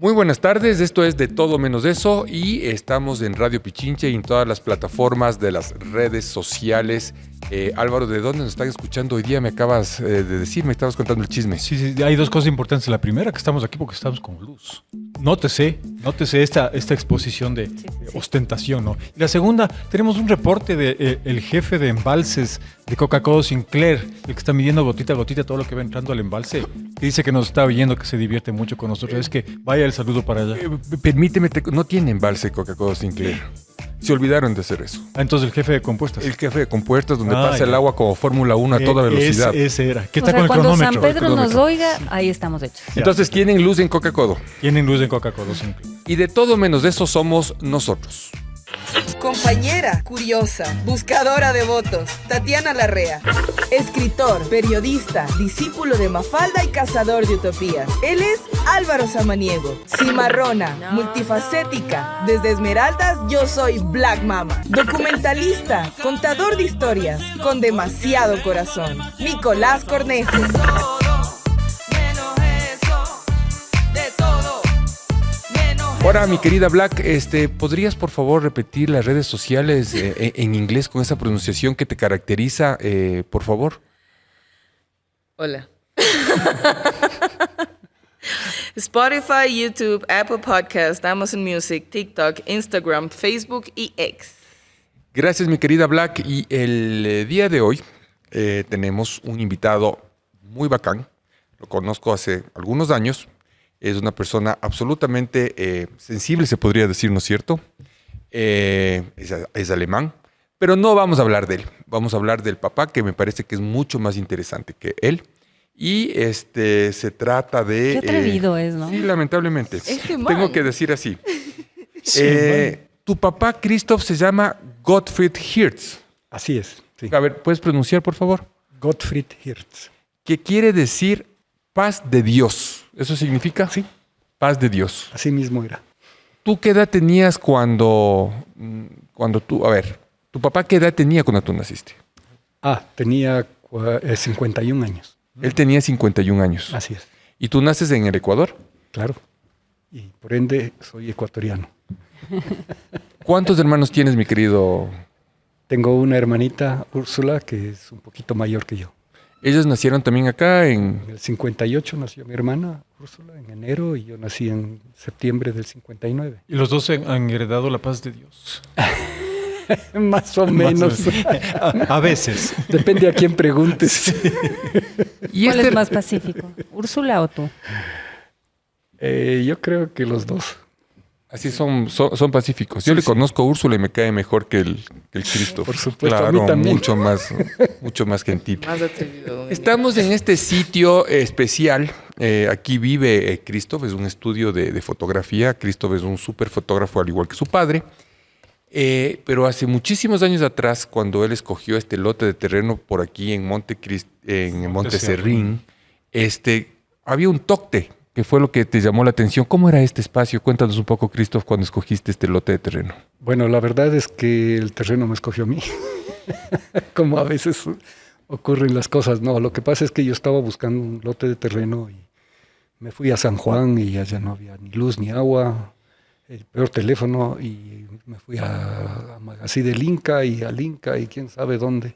Muy buenas tardes, esto es De Todo Menos Eso y estamos en Radio Pichincha y en todas las plataformas de las redes sociales. Álvaro, ¿de dónde nos están escuchando hoy día? Me acabas de decir, me estabas contando el chisme. Sí, hay dos cosas importantes. La primera, que estamos aquí porque estamos con luz. Nótese esta exposición de ostentación, ¿no? Y la segunda, tenemos un reporte del jefe de embalses de Coca-Cola Sinclair, el que está midiendo gotita a gotita todo lo que va entrando al embalse, que dice que nos está oyendo, que se divierte mucho con nosotros. Es que vaya el saludo para allá. Permíteme, no tiene embalse Coca-Cola Sinclair. Se olvidaron de hacer eso. Entonces el jefe de compuestas. El jefe de compuestas, donde pasa el agua como Fórmula 1 a toda velocidad. Ese era. ¿Qué está con el cronómetro? Cuando San Pedro nos oiga, ahí estamos hechos. Entonces tienen luz en Coca-Cola. Tienen luz en Coca-Cola Sinclair. Y de todo menos de eso somos nosotros. Compañera, curiosa, buscadora de votos, Tatiana Larrea. Escritor, periodista, discípulo de Mafalda y cazador de utopías. Él es Álvaro Samaniego. Cimarrona, multifacética. Desde Esmeraldas yo soy Black Mama. Documentalista, contador de historias, con demasiado corazón. Nicolás Cornejo. Ahora, mi querida Black, ¿podrías por favor repetir las redes sociales en inglés con esa pronunciación que te caracteriza, por favor? Hola. Spotify, YouTube, Apple Podcast, Amazon Music, TikTok, Instagram, Facebook y X. Gracias, mi querida Black. Y el día de hoy tenemos un invitado muy bacán. Lo conozco hace algunos años. Es una persona absolutamente sensible, se podría decir, ¿no es cierto? Es alemán, pero no vamos a hablar de él. Vamos a hablar del papá, que me parece que es mucho más interesante que él. Y se trata de... Qué atrevido es, ¿no? Sí, lamentablemente. Es que tengo que decir así. Sí, tu papá, Christoph, se llama Gottfried Hirtz. así es. Sí. A ver, ¿puedes pronunciar, por favor? Gottfried Hirtz. ¿Qué quiere decir paz de Dios? ¿Eso significa? Sí. Paz de Dios. Así mismo era. ¿Tú qué edad tenías cuando tú... A ver, ¿tu papá qué edad tenía cuando tú naciste? Tenía 51 años. Él tenía 51 años. Así es. ¿Y tú naces en el Ecuador? Claro. Y por ende soy ecuatoriano. ¿Cuántos hermanos tienes, mi querido? Tengo una hermanita, Úrsula, que es un poquito mayor que yo. Ellos nacieron también acá En el 58 nació mi hermana, Úrsula, en enero, y yo nací en septiembre del 59. Y los dos han heredado la paz de Dios. Más o menos. A veces. Depende a quién preguntes. ¿Y ¿Cuál es más pacífico? ¿Úrsula o tú? Yo creo que los dos. Así son pacíficos. Yo le conozco a Úrsula y me cae mejor que el Cristo. Por supuesto, claro, a mí también. mucho más gentil. Más atrevido. Estamos en este sitio especial. Aquí vive Christoph, es un estudio de fotografía. Christoph es un súper fotógrafo, al igual que su padre. Pero hace muchísimos años atrás, cuando él escogió este lote de terreno por aquí en Monte Serrín, había un tocte, que fue lo que te llamó la atención. ¿Cómo era este espacio? Cuéntanos un poco, Christoph, cuando escogiste este lote de terreno. Bueno, la verdad es que el terreno me escogió a mí. Como a veces ocurren las cosas. No, lo que pasa es que yo estaba buscando un lote de terreno y me fui a San Juan y allá no había ni luz ni agua, el peor teléfono, y me fui a Magací del Inca y al Inca y quién sabe dónde.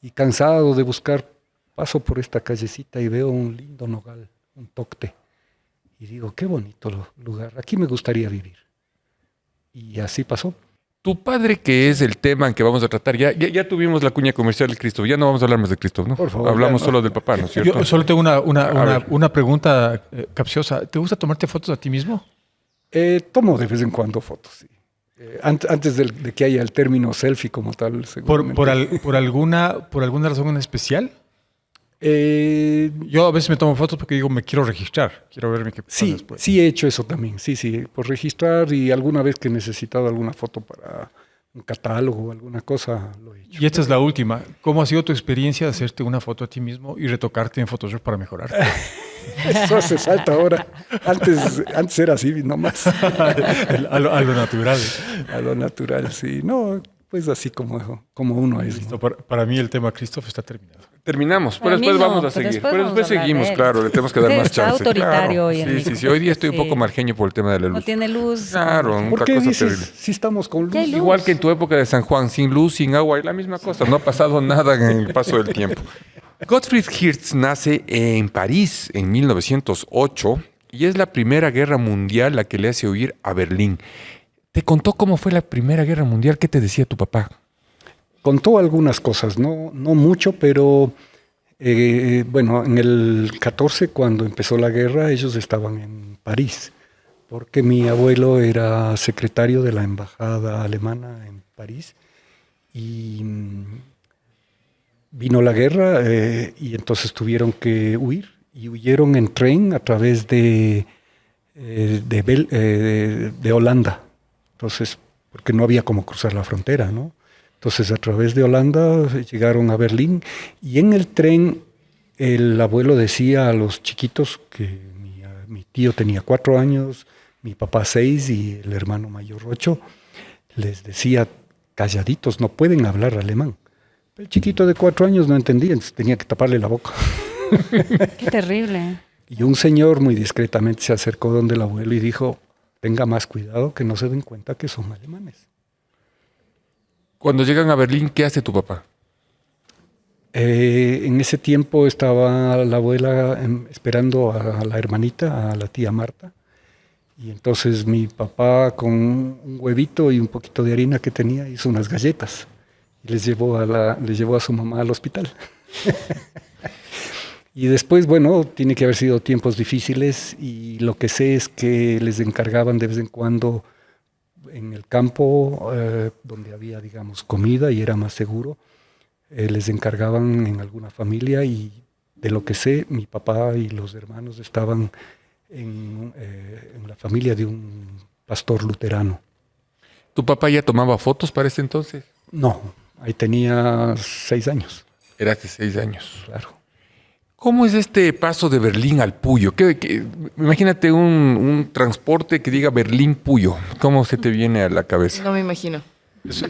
Y cansado de buscar, paso por esta callecita y veo un lindo nogal, un tocte. Y digo, qué bonito lugar, aquí me gustaría vivir. Y así pasó. Tu padre, que es el tema en que vamos a tratar, ya tuvimos la cuña comercial del Christoph, ya no vamos a hablar más de Christoph, ¿no? Por favor, hablamos ya no. solo del papá, ¿no es cierto? Yo solo tengo una pregunta capciosa. ¿Te gusta tomarte fotos a ti mismo? Tomo de vez en cuando fotos, sí. Antes de que haya el término selfie como tal, seguramente. ¿Por alguna razón en especial? Eh, Yo a veces me tomo fotos porque digo, me quiero registrar. Quiero verme qué pasa sí, después. sí he hecho eso también, sí, por registrar, y alguna vez que he necesitado alguna foto para un catálogo o alguna cosa, lo he hecho. Y esta es la última. ¿Cómo ha sido tu experiencia de hacerte una foto a ti mismo y retocarte en Photoshop para mejorar? Eso hace falta ahora. Antes era así, nomás. A lo natural. A lo natural, sí. No, pues así como uno es, ¿no? Listo, para mí el tema Christoph está terminado. Terminamos, pero Para mí después no, vamos a pero seguir. después Pero vamos después a hablar seguimos, de él. claro, le tenemos que dar Usted más está chance. autoritario Claro. hoy, Sí, amigo. sí, hoy día estoy un Sí. poco margeño por el tema de la luz. No tiene luz. Claro, ¿Por una qué cosa dices terrible. si estamos con luz? Ya hay luz. Igual que en tu época de San Juan, sin luz, sin agua, y la misma cosa. No ha pasado nada en el paso del tiempo. Gottfried Hirst nace en París en 1908 y es la Primera Guerra Mundial la que le hace huir a Berlín. ¿Te contó cómo fue la Primera Guerra Mundial? ¿Qué te decía tu papá? Contó algunas cosas, no mucho, pero bueno, en el 14, cuando empezó la guerra, ellos estaban en París, porque mi abuelo era secretario de la embajada alemana en París y vino la guerra y entonces tuvieron que huir y huyeron en tren a través de Holanda. Entonces, porque no había cómo cruzar la frontera, ¿no? Entonces, a través de Holanda llegaron a Berlín y en el tren el abuelo decía a los chiquitos que mi tío tenía 4 años, mi papá 6 y el hermano mayor 8, les decía calladitos, no pueden hablar alemán. El chiquito de 4 años no entendía, entonces tenía que taparle la boca. Qué terrible. Y un señor muy discretamente se acercó donde el abuelo y dijo, tenga más cuidado que no se den cuenta que son alemanes. Cuando llegan a Berlín, ¿qué hace tu papá? En ese tiempo estaba la abuela esperando a la hermanita, a la tía Marta. Y entonces mi papá con un huevito y un poquito de harina que tenía hizo unas galletas. Y les llevó a su mamá al hospital. Y después, bueno, tiene que haber sido tiempos difíciles y lo que sé es que les encargaban de vez en cuando en el campo, donde había, digamos, comida y era más seguro, les encargaban en alguna familia y de lo que sé, mi papá y los hermanos estaban en la familia de un pastor luterano. ¿Tu papá ya tomaba fotos para ese entonces? No, ahí tenía 6 años, Era hace 6 años. claro. ¿Cómo es este paso de Berlín al Puyo? Imagínate un transporte que diga Berlín-Puyo. ¿Cómo se te viene a la cabeza? No me imagino. Es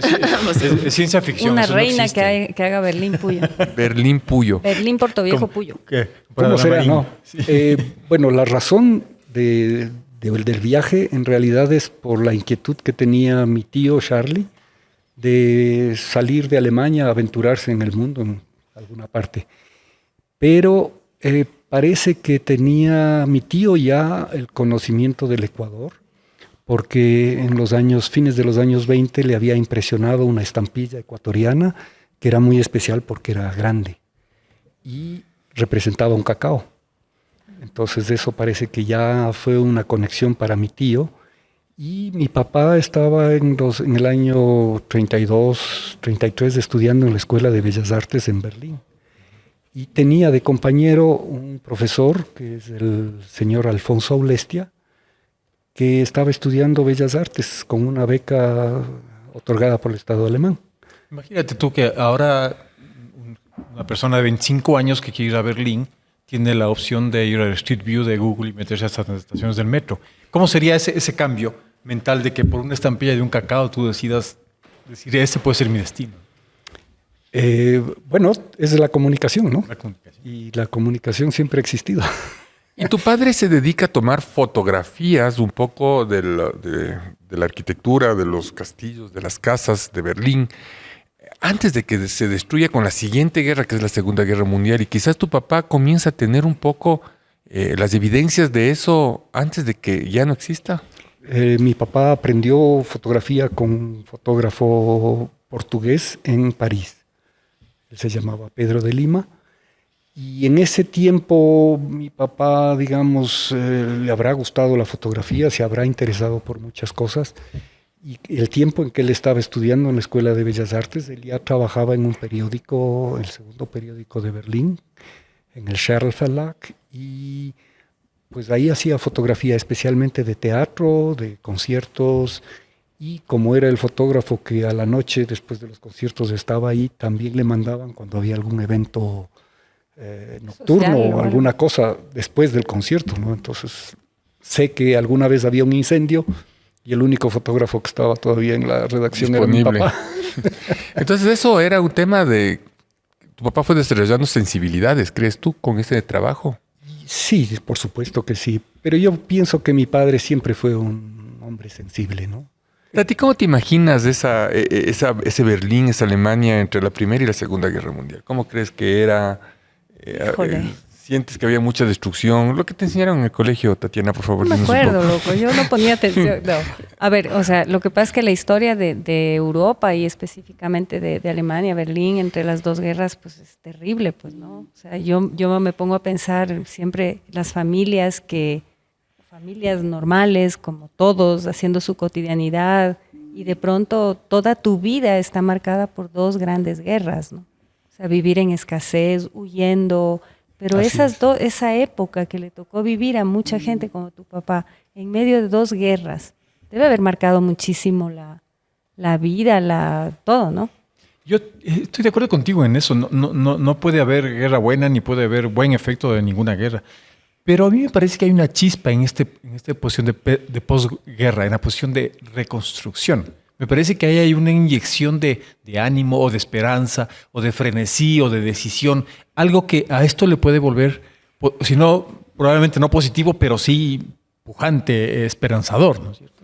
ciencia ficción. Una eso no reina existe. que haga Berlín Puyo. Berlín-Puyo. Berlín Puerto Viejo ¿Cómo? Puyo. ¿Qué? ¿Cómo será? Marín. No. Bueno, la razón del viaje en realidad es por la inquietud que tenía mi tío Charlie de salir de Alemania a aventurarse en el mundo en alguna parte. Pero parece que tenía mi tío ya el conocimiento del Ecuador, porque en los fines de los años 20 le había impresionado una estampilla ecuatoriana que era muy especial porque era grande y representaba un cacao. Entonces eso parece que ya fue una conexión para mi tío. Y mi papá estaba en el año 32, 33 estudiando en la Escuela de Bellas Artes en Berlín. Y tenía de compañero un profesor, que es el señor Alfonso Aulestia, que estaba estudiando Bellas Artes con una beca otorgada por el Estado alemán. Imagínate tú que ahora una persona de 25 años que quiere ir a Berlín tiene la opción de ir al Street View de Google y meterse hasta las estaciones del metro. ¿Cómo sería ese cambio mental de que por una estampilla de un cacao tú decidas decir, este puede ser mi destino? Bueno, es la comunicación, ¿no? La comunicación. Y la comunicación siempre ha existido. Y tu padre se dedica a tomar fotografías un poco de la arquitectura, de los castillos, de las casas de Berlín, antes de que se destruya con la siguiente guerra, que es la Segunda Guerra Mundial. Y quizás tu papá comienza a tener un poco las evidencias de eso antes de que ya no exista. Mi papá aprendió fotografía con un fotógrafo portugués en París. Él se llamaba Pedro de Lima. Y en ese tiempo mi papá, digamos, le habrá gustado la fotografía, se habrá interesado por muchas cosas. Y el tiempo en que él estaba estudiando en la Escuela de Bellas Artes, él ya trabajaba en un periódico, el segundo periódico de Berlín, en el Scherl Verlag, y pues ahí hacía fotografía especialmente de teatro, de conciertos, y como era el fotógrafo que a la noche después de los conciertos estaba ahí, también le mandaban cuando había algún evento nocturno Social, o alguna cosa después del concierto, ¿no? Entonces sé que alguna vez había un incendio Y el único fotógrafo que estaba todavía en la redacción era mi Disponible. papá. Entonces eso era un tema de... Tu papá fue desarrollando sensibilidades, ¿crees tú, con ese trabajo? Sí, por supuesto que sí. Pero yo pienso que mi padre siempre fue un hombre sensible, ¿no? ¿A ti cómo te imaginas ese Berlín, esa Alemania entre la Primera y la Segunda Guerra Mundial? ¿Cómo crees que era? Híjole. ¿Sientes que había mucha destrucción? Lo que te enseñaron en el colegio, Tatiana, por favor. No me dinos un acuerdo, poco. loco. Yo no ponía atención. No. A ver, o sea, lo que pasa es que la historia de Europa y específicamente de Alemania, Berlín, entre las dos guerras, pues es terrible, pues, ¿no? O sea, yo me pongo a pensar siempre las familias normales, como todos, haciendo su cotidianidad, y de pronto toda tu vida está marcada por dos grandes guerras, ¿no? O sea, vivir en escasez, huyendo. Pero Así esa época que le tocó vivir a mucha gente como tu papá, en medio de dos guerras, debe haber marcado muchísimo la vida, todo, ¿no? Yo estoy de acuerdo contigo en eso. No puede haber guerra buena ni puede haber buen efecto de ninguna guerra. Pero a mí me parece que hay una chispa en esta posición de posguerra, en la posición de reconstrucción. Me parece que ahí hay una inyección de ánimo o de esperanza o de frenesí o de decisión. Algo que a esto le puede volver, si no, probablemente no positivo, pero sí pujante, esperanzador, ¿no es cierto?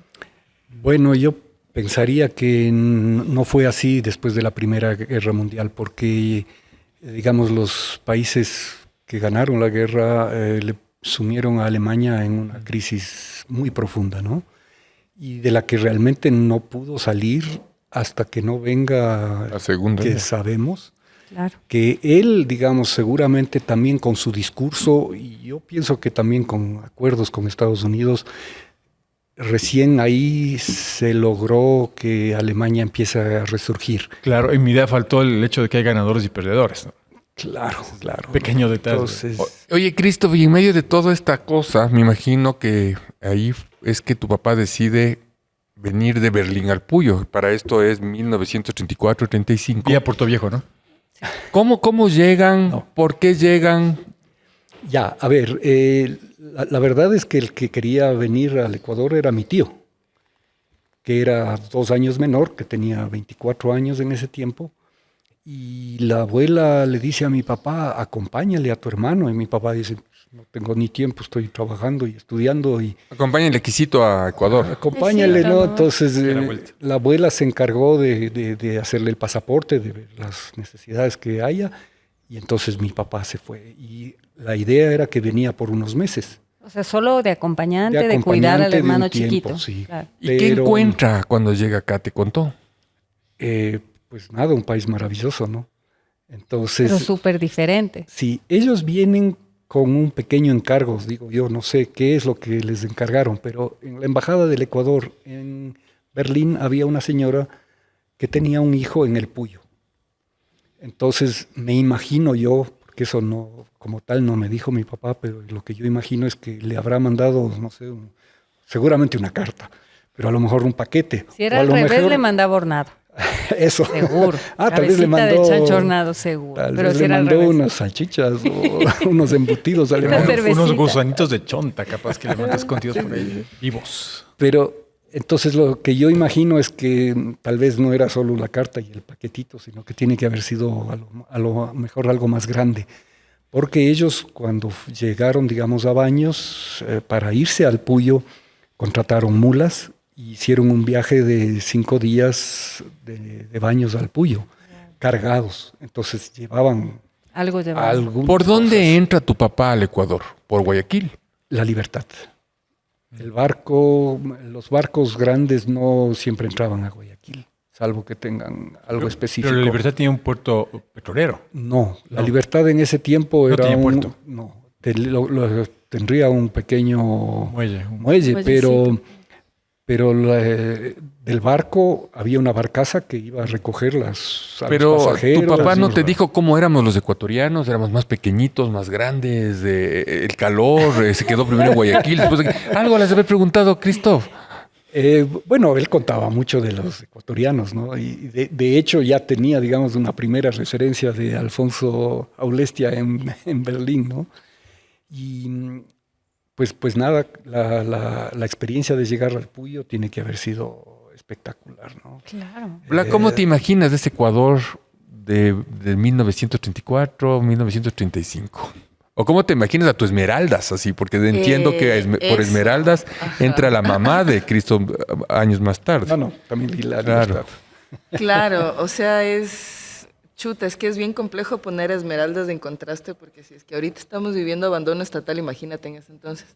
Bueno, yo pensaría que no fue así después de la Primera Guerra Mundial, porque, digamos, los países que ganaron la guerra le sumieron a Alemania en una crisis muy profunda, ¿no? Y de la que realmente no pudo salir hasta que no venga La segunda. que ¿no? sabemos. Claro. Que él, digamos, seguramente también con su discurso, y yo pienso que también con acuerdos con Estados Unidos, recién ahí se logró que Alemania empiece a resurgir. Claro, en mi idea faltó el hecho de que hay ganadores y perdedores, ¿no? Claro, claro. Pequeño detalle. Entonces, Oye, Christoph, y en medio de toda esta cosa, me imagino que ahí es que tu papá decide venir de Berlín al Puyo. Para esto es 1934-35. Vía Puerto Viejo, ¿no? ¿Cómo llegan? No. ¿Por qué llegan? ya, a ver, la verdad es que el que quería venir al Ecuador era mi tío, que era 2 años menor, que tenía 24 años en ese tiempo. Y la abuela le dice a mi papá, acompáñale a tu hermano. Y mi papá dice, no tengo ni tiempo, estoy trabajando y estudiando. Y Acompáñenle quisito a Ecuador. acompáñale, Es cierto, ¿no? ¿no? Entonces la vuelta. la abuela se encargó de hacerle el pasaporte, de ver las necesidades que haya. Y entonces mi papá se fue. Y la idea era que venía por unos meses. O sea, solo de acompañante, De de cuidar al acompañante de hermano un tiempo, chiquito. sí. Claro. ¿Y qué Pero- encuentra cuando llega acá? ¿Te contó? Pues nada, un país maravilloso, ¿no? Entonces, Pero súper diferente. sí, ellos vienen con un pequeño encargo, digo yo, no sé qué es lo que les encargaron, pero en la Embajada del Ecuador en Berlín había una señora que tenía un hijo en el Puyo. Entonces me imagino yo, porque eso no, como tal no me dijo mi papá, pero lo que yo imagino es que le habrá mandado, no sé, seguramente una carta, pero a lo mejor un paquete. Si era o a al lo revés, mejor- le mandaba hornado. Eso. Seguro. Tal vez le Cabecita mandó. de chancho hornado, seguro. Tal Pero vez si le era al mandó revés. unas salchichas o unos embutidos Una alemanes. cervecita. Unos gusanitos de chonta, capaz que le mandas escondidos por ahí, vivos. Pero entonces lo que yo imagino es que tal vez no era solo la carta y el paquetito, sino que tiene que haber sido a lo mejor algo más grande. Porque ellos cuando llegaron, digamos, a Baños, para irse al Puyo, contrataron mulas y hicieron un viaje de 5 días de Baños al Puyo, cargados. Entonces llevaban Algo llevaba. algún ¿Por dónde entra tu papá al Ecuador? ¿Por Guayaquil? La Libertad. El barco, los barcos grandes no siempre entraban a Guayaquil, salvo que tengan algo específico. Pero la Libertad tenía un puerto petrolero. No, la No. Libertad en ese tiempo No era tenía un... puerto. No, tendría un pequeño Muelle. muelle, Muellecito. pero del barco había una barcaza que iba a recoger a los Pero pasajeros. tu papá no y- te dijo cómo éramos los ecuatorianos, éramos más pequeñitos, más grandes, el calor, se quedó primero en Guayaquil. Algo les había preguntado, Christoph. Bueno, él contaba mucho de los ecuatorianos, ¿no? Y de hecho ya tenía, digamos, una primera referencia de Alfonso Aulestia en Berlín, ¿no? Pues nada, la experiencia de llegar al Puyo tiene que haber sido espectacular, ¿no? Claro. Bla, ¿cómo te imaginas ese Ecuador de 1934, 1935? ¿O cómo te imaginas a tu Esmeraldas así? Porque entiendo que por eso. Esmeraldas Ajá. entra la mamá de Cristo años más tarde. No, también vi la Claro. libertad. Claro, o sea, es que es bien complejo poner Esmeraldas en contraste, porque si es que ahorita estamos viviendo abandono estatal, imagínate en ese entonces.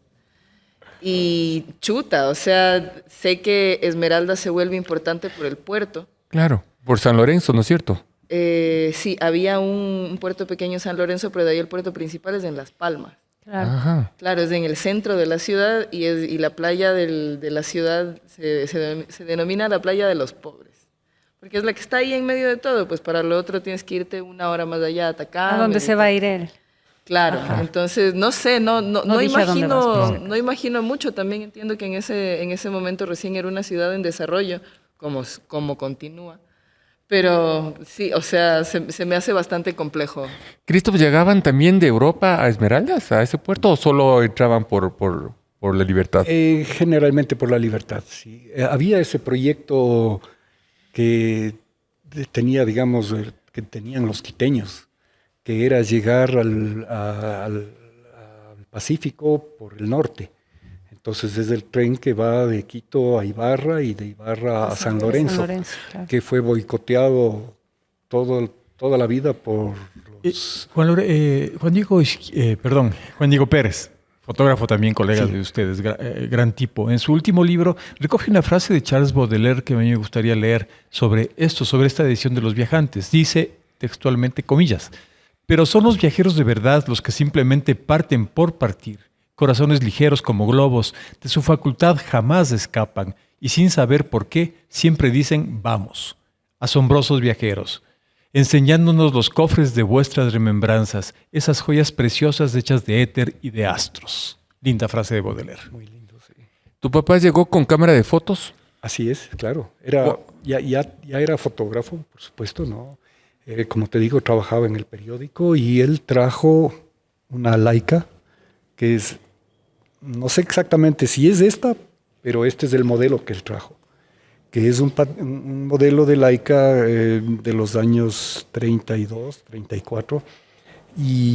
Y chuta, o sea, sé que Esmeraldas se vuelve importante por el puerto. Claro, por San Lorenzo, ¿no es cierto? Sí, había un puerto pequeño en San Lorenzo, pero de ahí el puerto principal es en Las Palmas. Claro. Ajá. Claro, es en el centro de la ciudad y la playa de la ciudad se denomina la playa de los pobres. Porque es la que está ahí en medio de todo, pues para lo otro tienes que irte una hora más allá a Atacama. ¿A dónde se va a ir él? Claro, entonces no sé, no dije a dónde vas, imagino, pero- no imagino mucho. También entiendo que en ese momento recién era una ciudad en desarrollo, como continúa. Pero sí, o sea, se me hace bastante complejo. ¿Cristo llegaban también de Europa a Esmeraldas, a ese puerto, o solo entraban por la libertad? Generalmente por la libertad, sí. Había ese proyecto que tenía, digamos, que tenían los quiteños, que era llegar al Pacífico por el norte. Entonces, desde el tren que va de Quito a Ibarra y de Ibarra a San Lorenzo, Claro. que fue boicoteado toda la vida por los... Juan Diego Pérez, fotógrafo también, colega Sí. de ustedes, gran tipo. En su último libro recoge una frase de Charles Baudelaire que a mí me gustaría leer sobre esta edición de Los Viajantes. Dice textualmente, comillas, pero son los viajeros de verdad los que simplemente parten por partir. Corazones ligeros como globos, de su facultad jamás escapan y sin saber por qué siempre dicen vamos. Asombrosos viajeros, enseñándonos los cofres de vuestras remembranzas, esas joyas preciosas hechas de éter y de astros. Linda frase de Baudelaire. Muy lindo, sí. ¿Tu papá llegó con cámara de fotos? Así es, claro. Ya era fotógrafo, por supuesto, ¿no? Como te digo, trabajaba en el periódico y él trajo una Leica, que es, no sé exactamente si es esta, pero este es el modelo que él trajo, que es un modelo de Leica de los años 32, 34. Y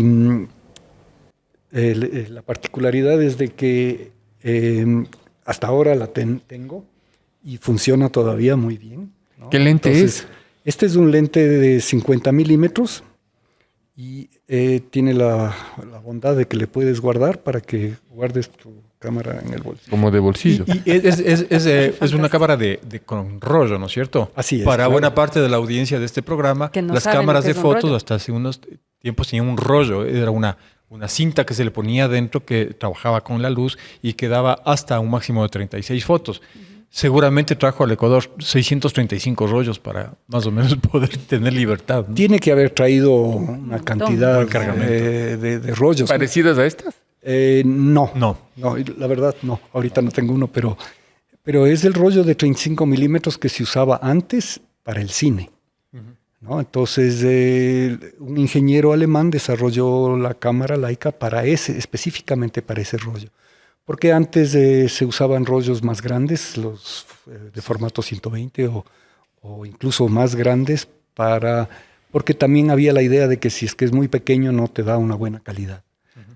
la particularidad es de que hasta ahora la tengo y funciona todavía muy bien, ¿no? ¿Qué lente es? Este es un lente de 50 milímetros y tiene la bondad de que le puedes guardar para que guardes tu cámara en el bolsillo. Como de bolsillo. Y es una cámara con rollo, ¿no es cierto? Así es, Para claro. buena parte de la audiencia de este programa, Que no las saben lo cámaras que de es un fotos rollo. hasta hace unos tiempos tenían un rollo. Era una cinta que se le ponía dentro que trabajaba con la luz y que daba hasta un máximo de 36 fotos. Seguramente trajo al Ecuador 635 rollos para más o menos poder tener libertad, ¿no? Tiene que haber traído una cantidad Buen cargamento. de rollos. ¿Parecidas a estas? No, No. la verdad no. Ahorita no tengo uno, pero es el rollo de 35 milímetros que se usaba antes para el cine, ¿no? Entonces, un ingeniero alemán desarrolló la cámara Leica específicamente para ese rollo. Porque antes se usaban rollos más grandes, los de formato 120 o incluso más grandes, porque también había la idea de que si es que es muy pequeño no te da una buena calidad,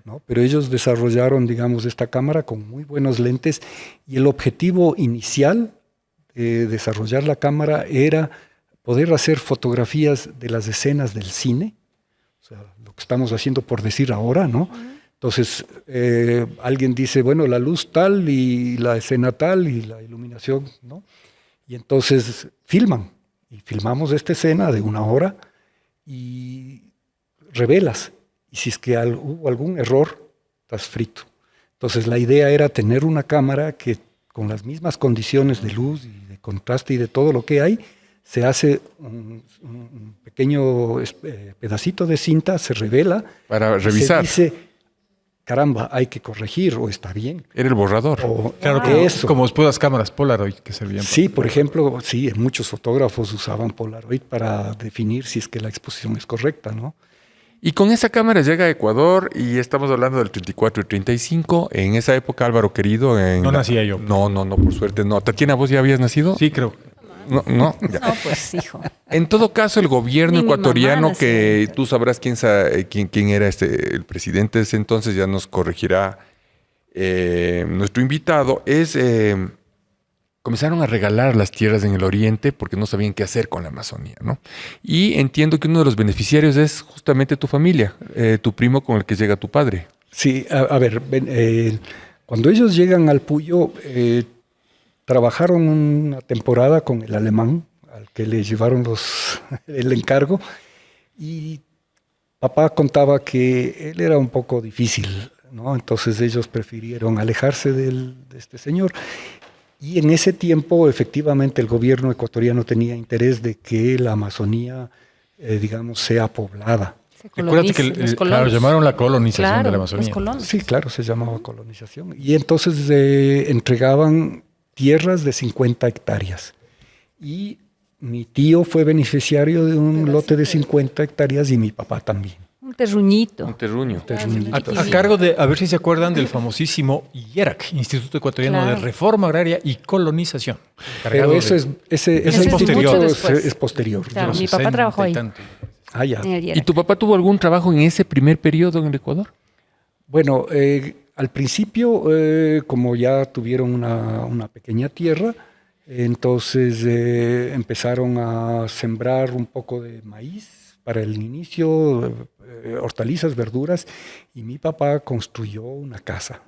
¿no? Pero ellos desarrollaron, digamos, esta cámara con muy buenos lentes y el objetivo inicial de desarrollar la cámara era poder hacer fotografías de las escenas del cine, o sea, lo que estamos haciendo por decir ahora, ¿no? Entonces, alguien dice, bueno, la luz tal y la escena tal y la iluminación, ¿no? Y entonces filman. Y filmamos esta escena de 1 hora y revelas. Y si es que hubo algún error, estás frito. Entonces, la idea era tener una cámara que con las mismas condiciones de luz y de contraste y de todo lo que hay, se hace un pequeño pedacito de cinta, se revela. Para y revisar. Se dice, caramba, hay que corregir o está bien. Era el borrador. O Claro, eso. como después las cámaras Polaroid que servían. Sí, por ejemplo, sí, muchos fotógrafos usaban Polaroid para definir si es que la exposición es correcta, ¿no? Y con esa cámara llega a Ecuador y estamos hablando del 34 y 35. En esa época, Álvaro querido... No nacía yo. No, por suerte no. Tatiana, ¿vos ya habías nacido? Sí, creo. No, ya. No, pues hijo. En todo caso, el gobierno Ni mi ecuatoriano, mamá que nació. tú sabrás quién era el presidente de ese entonces, ya nos corregirá nuestro invitado, comenzaron a regalar las tierras en el oriente porque no sabían qué hacer con la Amazonía, ¿no? Y entiendo que uno de los beneficiarios es justamente tu familia, tu primo con el que llega tu padre. Sí, a ver, cuando ellos llegan al Puyo, trabajaron una temporada con el alemán, al que le llevaron el encargo, y papá contaba que él era un poco difícil, ¿no? Entonces ellos prefirieron alejarse de este señor. Y en ese tiempo, efectivamente, el gobierno ecuatoriano tenía interés de que la Amazonía, digamos, sea poblada. Recuérdate que claro, llamaron la colonización Claro, de la Amazonía. los colonos. Sí, claro, se llamaba colonización. Y entonces entregaban tierras de 50 hectáreas. Y mi tío fue beneficiario de un lote de 50 hectáreas y mi papá también. Un terruñito. Un terruño. A cargo de, a ver si se acuerdan del famosísimo IERAC, Instituto Ecuatoriano Claro. de Reforma Agraria y Colonización. Pero encargado ese de- instituto posterior. es posterior. Claro, los mi papá 60 trabajó y ahí. tanto. Ah, ya. En el ¿Y IERAC. tu papá tuvo algún trabajo en ese primer periodo en el Ecuador? Bueno, al principio, como ya tuvieron una pequeña tierra, entonces empezaron a sembrar un poco de maíz para el inicio, hortalizas, verduras, y mi papá construyó una casa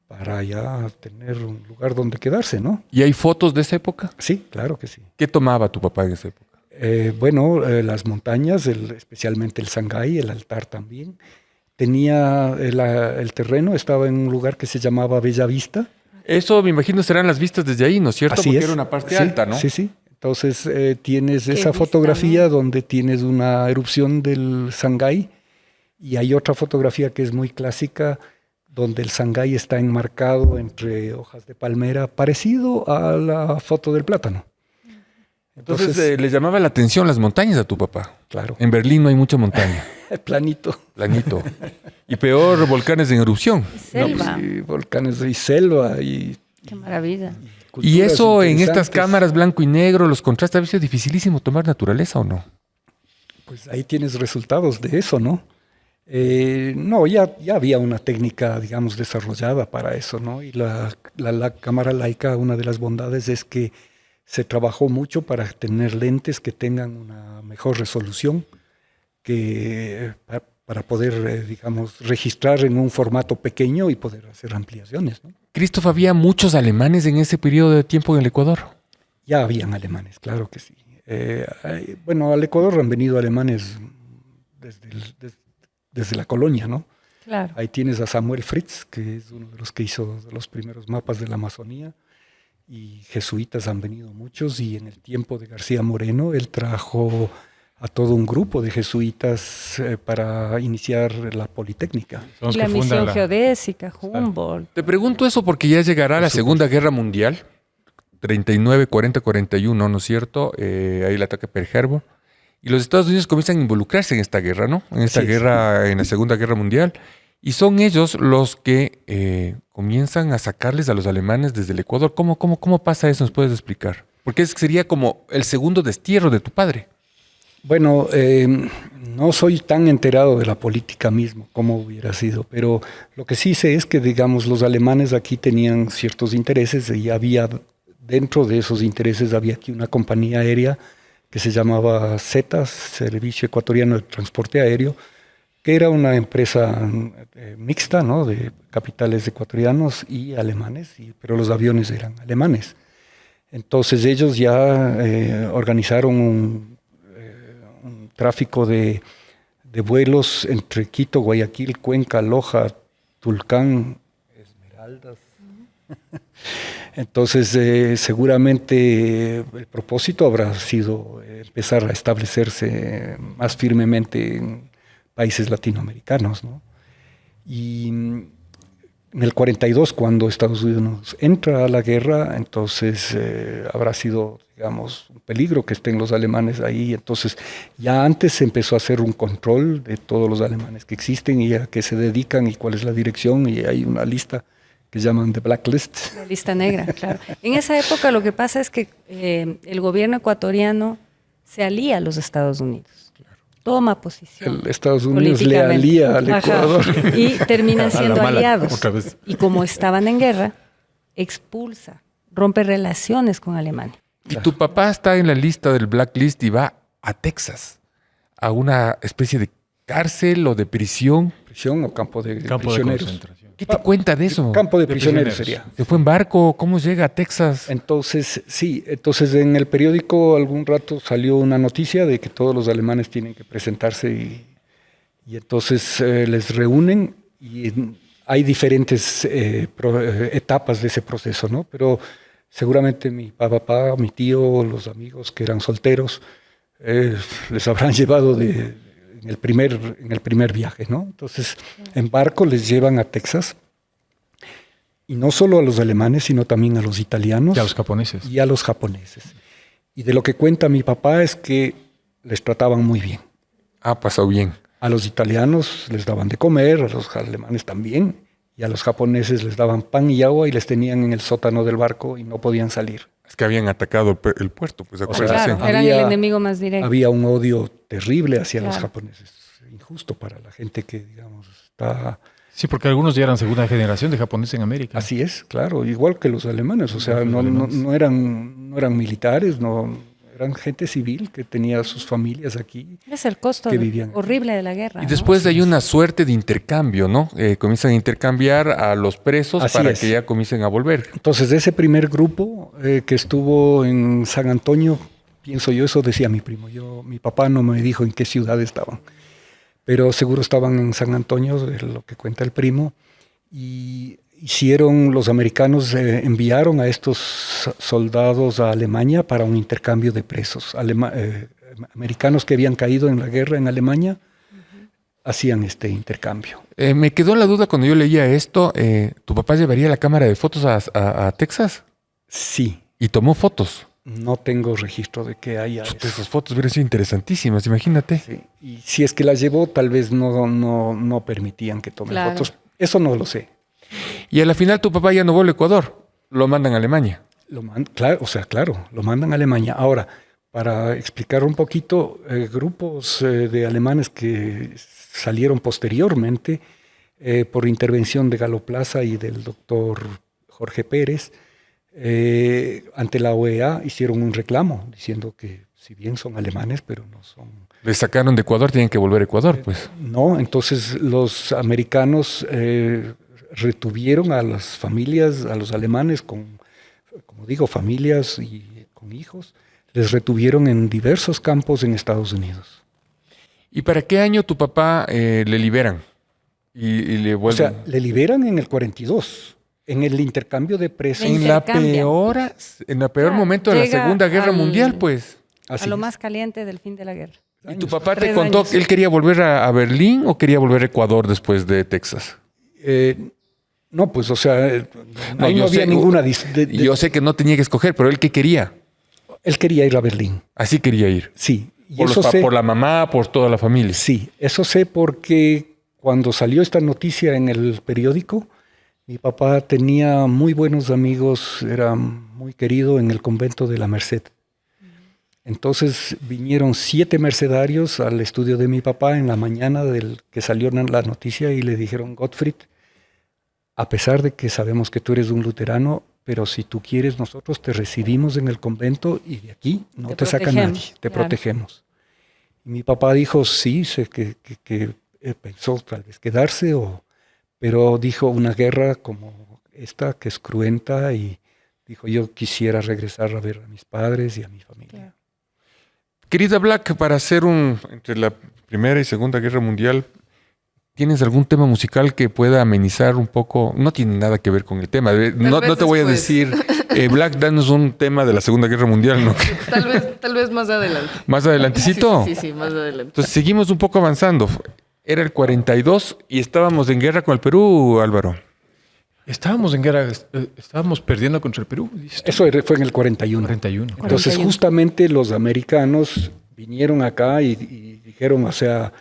para ya tener un lugar donde quedarse, ¿no? ¿Y hay fotos de esa época? Sí, claro que sí. ¿Qué tomaba tu papá en esa época? Bueno, las montañas, especialmente el Sangay, el altar también. Tenía el terreno, estaba en un lugar que se llamaba Bella Vista. Eso me imagino serán las vistas desde ahí, ¿no es cierto? Así Porque es. era una parte Sí, alta, ¿no? Sí, sí. Entonces tienes Qué esa vista, fotografía ¿no? donde tienes una erupción del Sangay y hay otra fotografía que es muy clásica donde el Sangay está enmarcado entre hojas de palmera, parecido a la foto del plátano. Entonces, le llamaba la atención las montañas a tu papá. Claro, En Berlín no hay mucha montaña, planito. planito. Y peor, volcanes en erupción. Selva. Y volcanes y selva y Qué maravilla. Y culturas eso en estas interesantes. cámaras blanco y negro, los contrastes, a veces es dificilísimo tomar naturaleza o no. Pues ahí tienes resultados de eso, ¿no? No, ya había una técnica, digamos, desarrollada para eso, ¿no? Y la cámara Leica, una de las bondades es que se trabajó mucho para tener lentes que tengan una mejor resolución, para poder, digamos, registrar en un formato pequeño y poder hacer ampliaciones, ¿no? Christoph, ¿había muchos alemanes en ese periodo de tiempo en el Ecuador? Ya habían alemanes, claro que sí. Bueno, al Ecuador han venido alemanes desde la colonia, ¿no? Claro. Ahí tienes a Samuel Fritz, que es uno de los que hizo los primeros mapas de la Amazonía, y jesuitas han venido muchos, y en el tiempo de García Moreno, él trajo a todo un grupo de jesuitas para iniciar la Politécnica. Son los Y la que fundan misión la- geodésica, Humboldt. Te pregunto eso porque ya llegará la Segunda Guerra Mundial, 39, 40, 41, ¿no es cierto? Ahí el ataque a Pearl Harbor. Y los Estados Unidos comienzan a involucrarse en esta guerra, ¿no? En esta Sí, guerra, en la Segunda Guerra Mundial. Y son ellos los que comienzan a sacarles a los alemanes desde el Ecuador. ¿Cómo pasa eso? ¿Nos puedes explicar? Porque sería como el segundo destierro de tu padre. Bueno, no soy tan enterado de la política mismo, como hubiera sido, pero lo que sí sé es que, digamos, los alemanes aquí tenían ciertos intereses y había, dentro de esos intereses, había aquí una compañía aérea que se llamaba ZETAS, Servicio Ecuatoriano de Transporte Aéreo, que era una empresa mixta, ¿no?, de capitales ecuatorianos y alemanes, pero los aviones eran alemanes. Entonces ellos ya organizaron un tráfico de vuelos entre Quito, Guayaquil, Cuenca, Loja, Tulcán, Esmeraldas. Entonces, seguramente el propósito habrá sido empezar a establecerse más firmemente en países latinoamericanos, ¿no? Y en el 42, cuando Estados Unidos entra a la guerra, entonces habrá sido, digamos, un peligro que estén los alemanes ahí. Entonces, ya antes se empezó a hacer un control de todos los alemanes que existen y a qué se dedican y cuál es la dirección. Y hay una lista que llaman The Blacklist. La lista negra, claro. En esa época lo que pasa es que el gobierno ecuatoriano se alía a los Estados Unidos. Toma posición. El Estados Unidos le alía al Ecuador. Ajá. Y terminan siendo mala, aliados. otra vez. Y como estaban en guerra, expulsa, rompe relaciones con Alemania. Y tu papá está en la lista del blacklist y va a Texas, a una especie de cárcel o de prisión. Prisión o campo de Campo de prisioneros. concentración. ¿Qué te cuenta de eso? Campo de prisioneros prisioneros. sería. ¿Se fue en barco? ¿Cómo llega a Texas? Entonces, sí, entonces en el periódico algún rato salió una noticia de que todos los alemanes tienen que presentarse y entonces les reúnen y hay diferentes etapas de ese proceso, ¿no? Pero seguramente mi papá, mi tío, los amigos que eran solteros, les habrán llevado en el primer viaje, ¿no? Entonces, en barco les llevan a Texas. Y no solo a los alemanes, sino también a los italianos Y a los japoneses. y a los japoneses. Y de lo que cuenta mi papá es que les trataban muy bien. Ha pasado bien. A los italianos les daban de comer, a los alemanes también, y a los japoneses les daban pan y agua y les tenían en el sótano del barco y no podían salir. Es que habían atacado el puerto, pues acuérdate. Claro, eran había- el enemigo más directo. Había un odio terrible hacia los Claro. japoneses, injusto para la gente que, digamos, está... Sí, porque algunos ya eran segunda generación de japoneses en América. Así es, claro, igual que los alemanes, o sea, Los no alemanes. no eran militares, no eran gente civil que tenía sus familias aquí. Es el costo que vivían aquí. horrible de la guerra. Y ¿no? después hay una suerte de intercambio, ¿no? Comienzan a intercambiar a los presos Así para es. que ya comiencen a volver. Entonces, ese primer grupo que estuvo en San Antonio, pienso yo, eso decía mi primo. Mi papá no me dijo en qué ciudad estaban, pero seguro estaban en San Antonio, de lo que cuenta el primo. Y los americanos enviaron a estos soldados a Alemania para un intercambio de presos. Americanos que habían caído en la guerra en Alemania hacían este intercambio. Me quedó la duda cuando yo leía esto. ¿Tu papá llevaría la cámara de fotos a Texas? Sí, Y tomó fotos. no tengo registro de que haya Chuta, eso. esas fotos hubieran sido interesantísimas, imagínate. Sí, y si es que las llevó, tal vez no permitían que tome Claro. fotos. Eso no lo sé. Y a la final tu papá ya no vuelve a Ecuador. Lo mandan a Alemania. Claro, lo mandan a Alemania. Ahora, para explicar un poquito, grupos de alemanes que salieron posteriormente por intervención de Galo Plaza y del doctor Jorge Pérez, ante la OEA hicieron un reclamo diciendo que si bien son alemanes, pero no son... Les sacaron de Ecuador, tienen que volver a Ecuador, pues. No, entonces los americanos retuvieron a las familias, a los alemanes como digo, familias y con hijos, les retuvieron en diversos campos en Estados Unidos. ¿Y para qué año tu papá le liberan? Y le O vuelven. sea, le liberan en el 42, en el intercambio de presos. En en la intercambian. peor Claro, momento de la llega Segunda Guerra al- Mundial, pues. Así A lo es. más caliente del fin de la guerra. ¿Y tu papá te 3 contó años. que él quería volver a Berlín o quería volver a Ecuador después de Texas? No, pues, o sea, No, ahí yo no había sé- ninguna... Yo sé que no tenía que escoger, pero él qué quería. Él quería ir a Berlín, Así quería ir. sí. Y Por, eso sé, por la mamá, por toda la familia. sí, eso sé porque cuando salió esta noticia en el periódico, mi papá tenía muy buenos amigos, era muy querido en el convento de la Merced. Entonces vinieron 7 mercedarios al estudio de mi papá en la mañana del que salió la noticia y le dijeron: Gottfried, a pesar de que sabemos que tú eres un luterano, pero si tú quieres, nosotros te recibimos en el convento y de aquí no Te te saca protegemos, nadie, te claro. protegemos. Y mi papá dijo, sí, sé que pensó tal vez quedarse, pero dijo una guerra como esta, que es cruenta, y dijo, yo quisiera regresar a ver a mis padres y a mi familia. Claro. Querida Black, para hacer entre la Primera y Segunda Guerra Mundial, ¿tienes algún tema musical que pueda amenizar un poco? No tiene nada que ver con el tema. No vez te voy a después. decir, Black, danos un tema de la Segunda Guerra Mundial, ¿no? Tal vez más adelante. Más adelantecito. Sí, más adelante. Entonces seguimos un poco avanzando. Era el 42 y estábamos en guerra con el Perú, Álvaro. Estábamos en guerra, estábamos perdiendo contra el Perú. ¿Dices tú? Eso fue en el 41. 41. Entonces, 41. justamente los americanos vinieron acá y dijeron, o sea,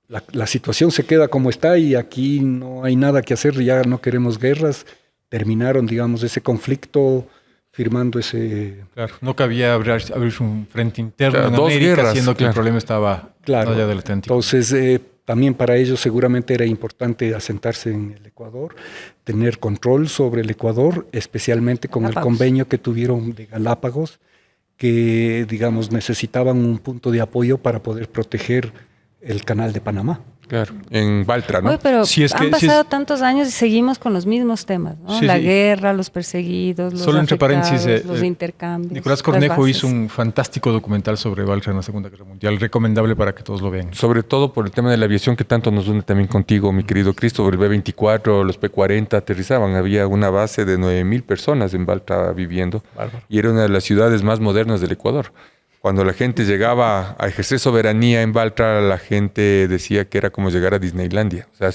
la situación se queda como está y aquí no hay nada que hacer, ya no queremos guerras. Terminaron, digamos, ese conflicto firmando ese... Claro, no cabía abrirse un frente interno Claro, en dos América, guerras, siendo que claro. el problema estaba Claro. allá del Atlántico. Entonces, también para ellos seguramente era importante asentarse en el Ecuador, tener control sobre el Ecuador, especialmente con el Galápagos. convenio que tuvieron de Galápagos, que, digamos, necesitaban un punto de apoyo para poder proteger el canal de Panamá. Claro, en Baltra, ¿no? Oye, pero Si es que- han si es- pasado tantos años y seguimos con los mismos temas, ¿no? Sí, La sí. guerra, los perseguidos, los Solo entre paréntesis, afectados, los intercambios. Nicolás las Cornejo bases. hizo un fantástico documental sobre Baltra en la Segunda Guerra Mundial, recomendable para que todos lo vean. Sobre todo por el tema de la aviación que tanto nos une también contigo, mi querido Christopher. El B-24, los P-40 aterrizaban. Había una base de 9,000 personas en Baltra viviendo. Bárbaro. Y era una de las ciudades más modernas del Ecuador. Cuando la gente llegaba a ejercer soberanía en Baltra, la gente decía que era como llegar a Disneylandia. O sea,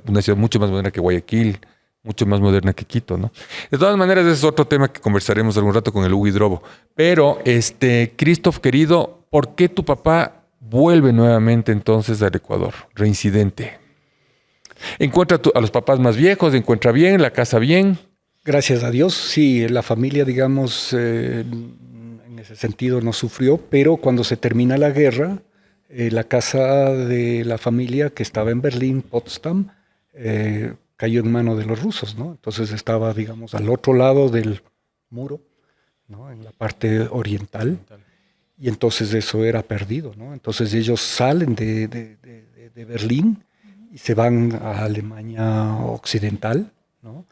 una ciudad mucho más moderna que Guayaquil, mucho más moderna que Quito, ¿no? De todas maneras, ese es otro tema que conversaremos algún rato con el Hugo Hidrobo. Pero, Christoph, querido, ¿por qué tu papá vuelve nuevamente entonces al Ecuador? Reincidente. Encuentra a los papás más viejos, encuentra bien, la casa bien. Gracias a Dios, sí, la familia, digamos, en ese sentido no sufrió, pero cuando se termina la guerra, la casa de la familia que estaba en Berlín, Potsdam, cayó en manos de los rusos, ¿no? Entonces estaba, digamos, al otro lado del muro, ¿no? En la parte oriental, y entonces eso era perdido, ¿no? Entonces ellos salen de Berlín y se van a Alemania Occidental, ¿no?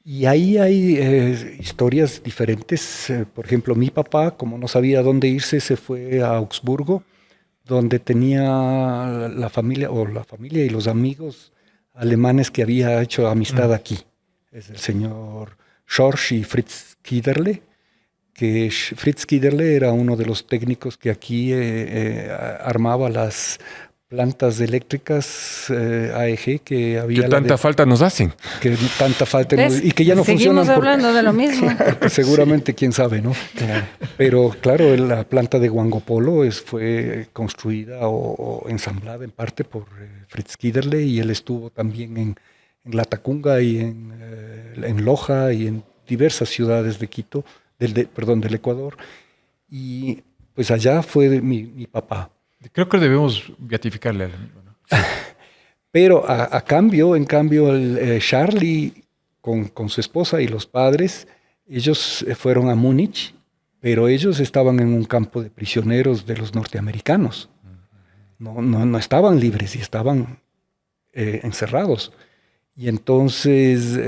Y ahí hay historias diferentes. Por ejemplo, mi papá, como no sabía dónde irse, se fue a Augsburgo, donde tenía la familia y los amigos alemanes que había hecho amistad aquí. Es el señor Schorsch y Fritz Kiederle, que Fritz Kiederle era uno de los técnicos que aquí armaba las plantas eléctricas AEG que había. ¿Qué tanta falta nos hacen? Que tanta falta ¿Ves? y que ya no Seguimos funcionan. hablando de lo mismo. Porque seguramente, quién sabe, ¿no? Pero claro, la planta de Huangopolo fue construida o ensamblada en parte por Fritz Kiederle, y él estuvo también en Latacunga y en Loja y en diversas ciudades de Quito, del Ecuador. Y pues allá fue mi papá. Creo que debemos beatificarle al amigo, ¿no? Pero en cambio, Charlie con su esposa y los padres, ellos fueron a Múnich, pero ellos estaban en un campo de prisioneros de los norteamericanos. No estaban libres y estaban encerrados. Y entonces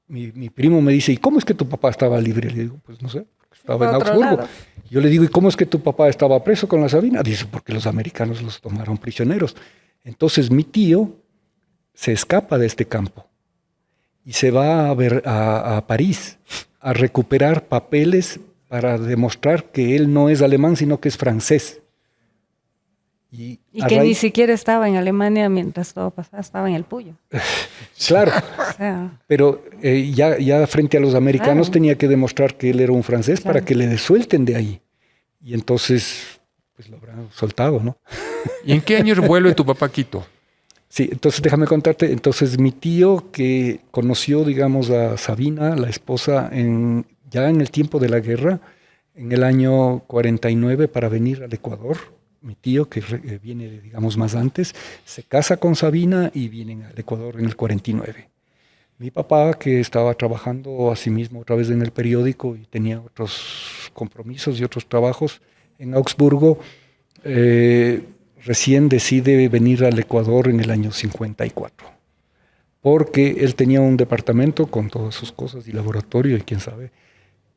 mi primo me dice, ¿y cómo es que tu papá estaba libre? Le digo, pues no sé, estaba en Otro Augsburgo. lado. Yo le digo, ¿y cómo es que tu papá estaba preso con la Sabina? Dice, porque los americanos los tomaron prisioneros. Entonces mi tío se escapa de este campo y se va a París a recuperar papeles para demostrar que él no es alemán, sino que es francés. Y que ni siquiera estaba en Alemania mientras todo pasaba, estaba en el Puyo. Claro, O sea, pero ya frente a los americanos Claro. tenía que demostrar que él era un francés Claro. para que le desuelten de ahí. Y entonces, pues lo habrán soltado, ¿no? ¿Y en qué año vuelve tu papá a Quito? Sí, entonces déjame contarte. Entonces mi tío, que conoció, digamos, a Sabina, la esposa, ya en el tiempo de la guerra, en el año 49, para venir al Ecuador, mi tío, que viene, digamos, más antes, se casa con Sabina y vienen al Ecuador en el 49. Mi papá, que estaba trabajando a sí mismo otra vez en el periódico y tenía otros compromisos y otros trabajos en Augsburgo, recién decide venir al Ecuador en el año 54, porque él tenía un departamento con todas sus cosas y laboratorio y quién sabe,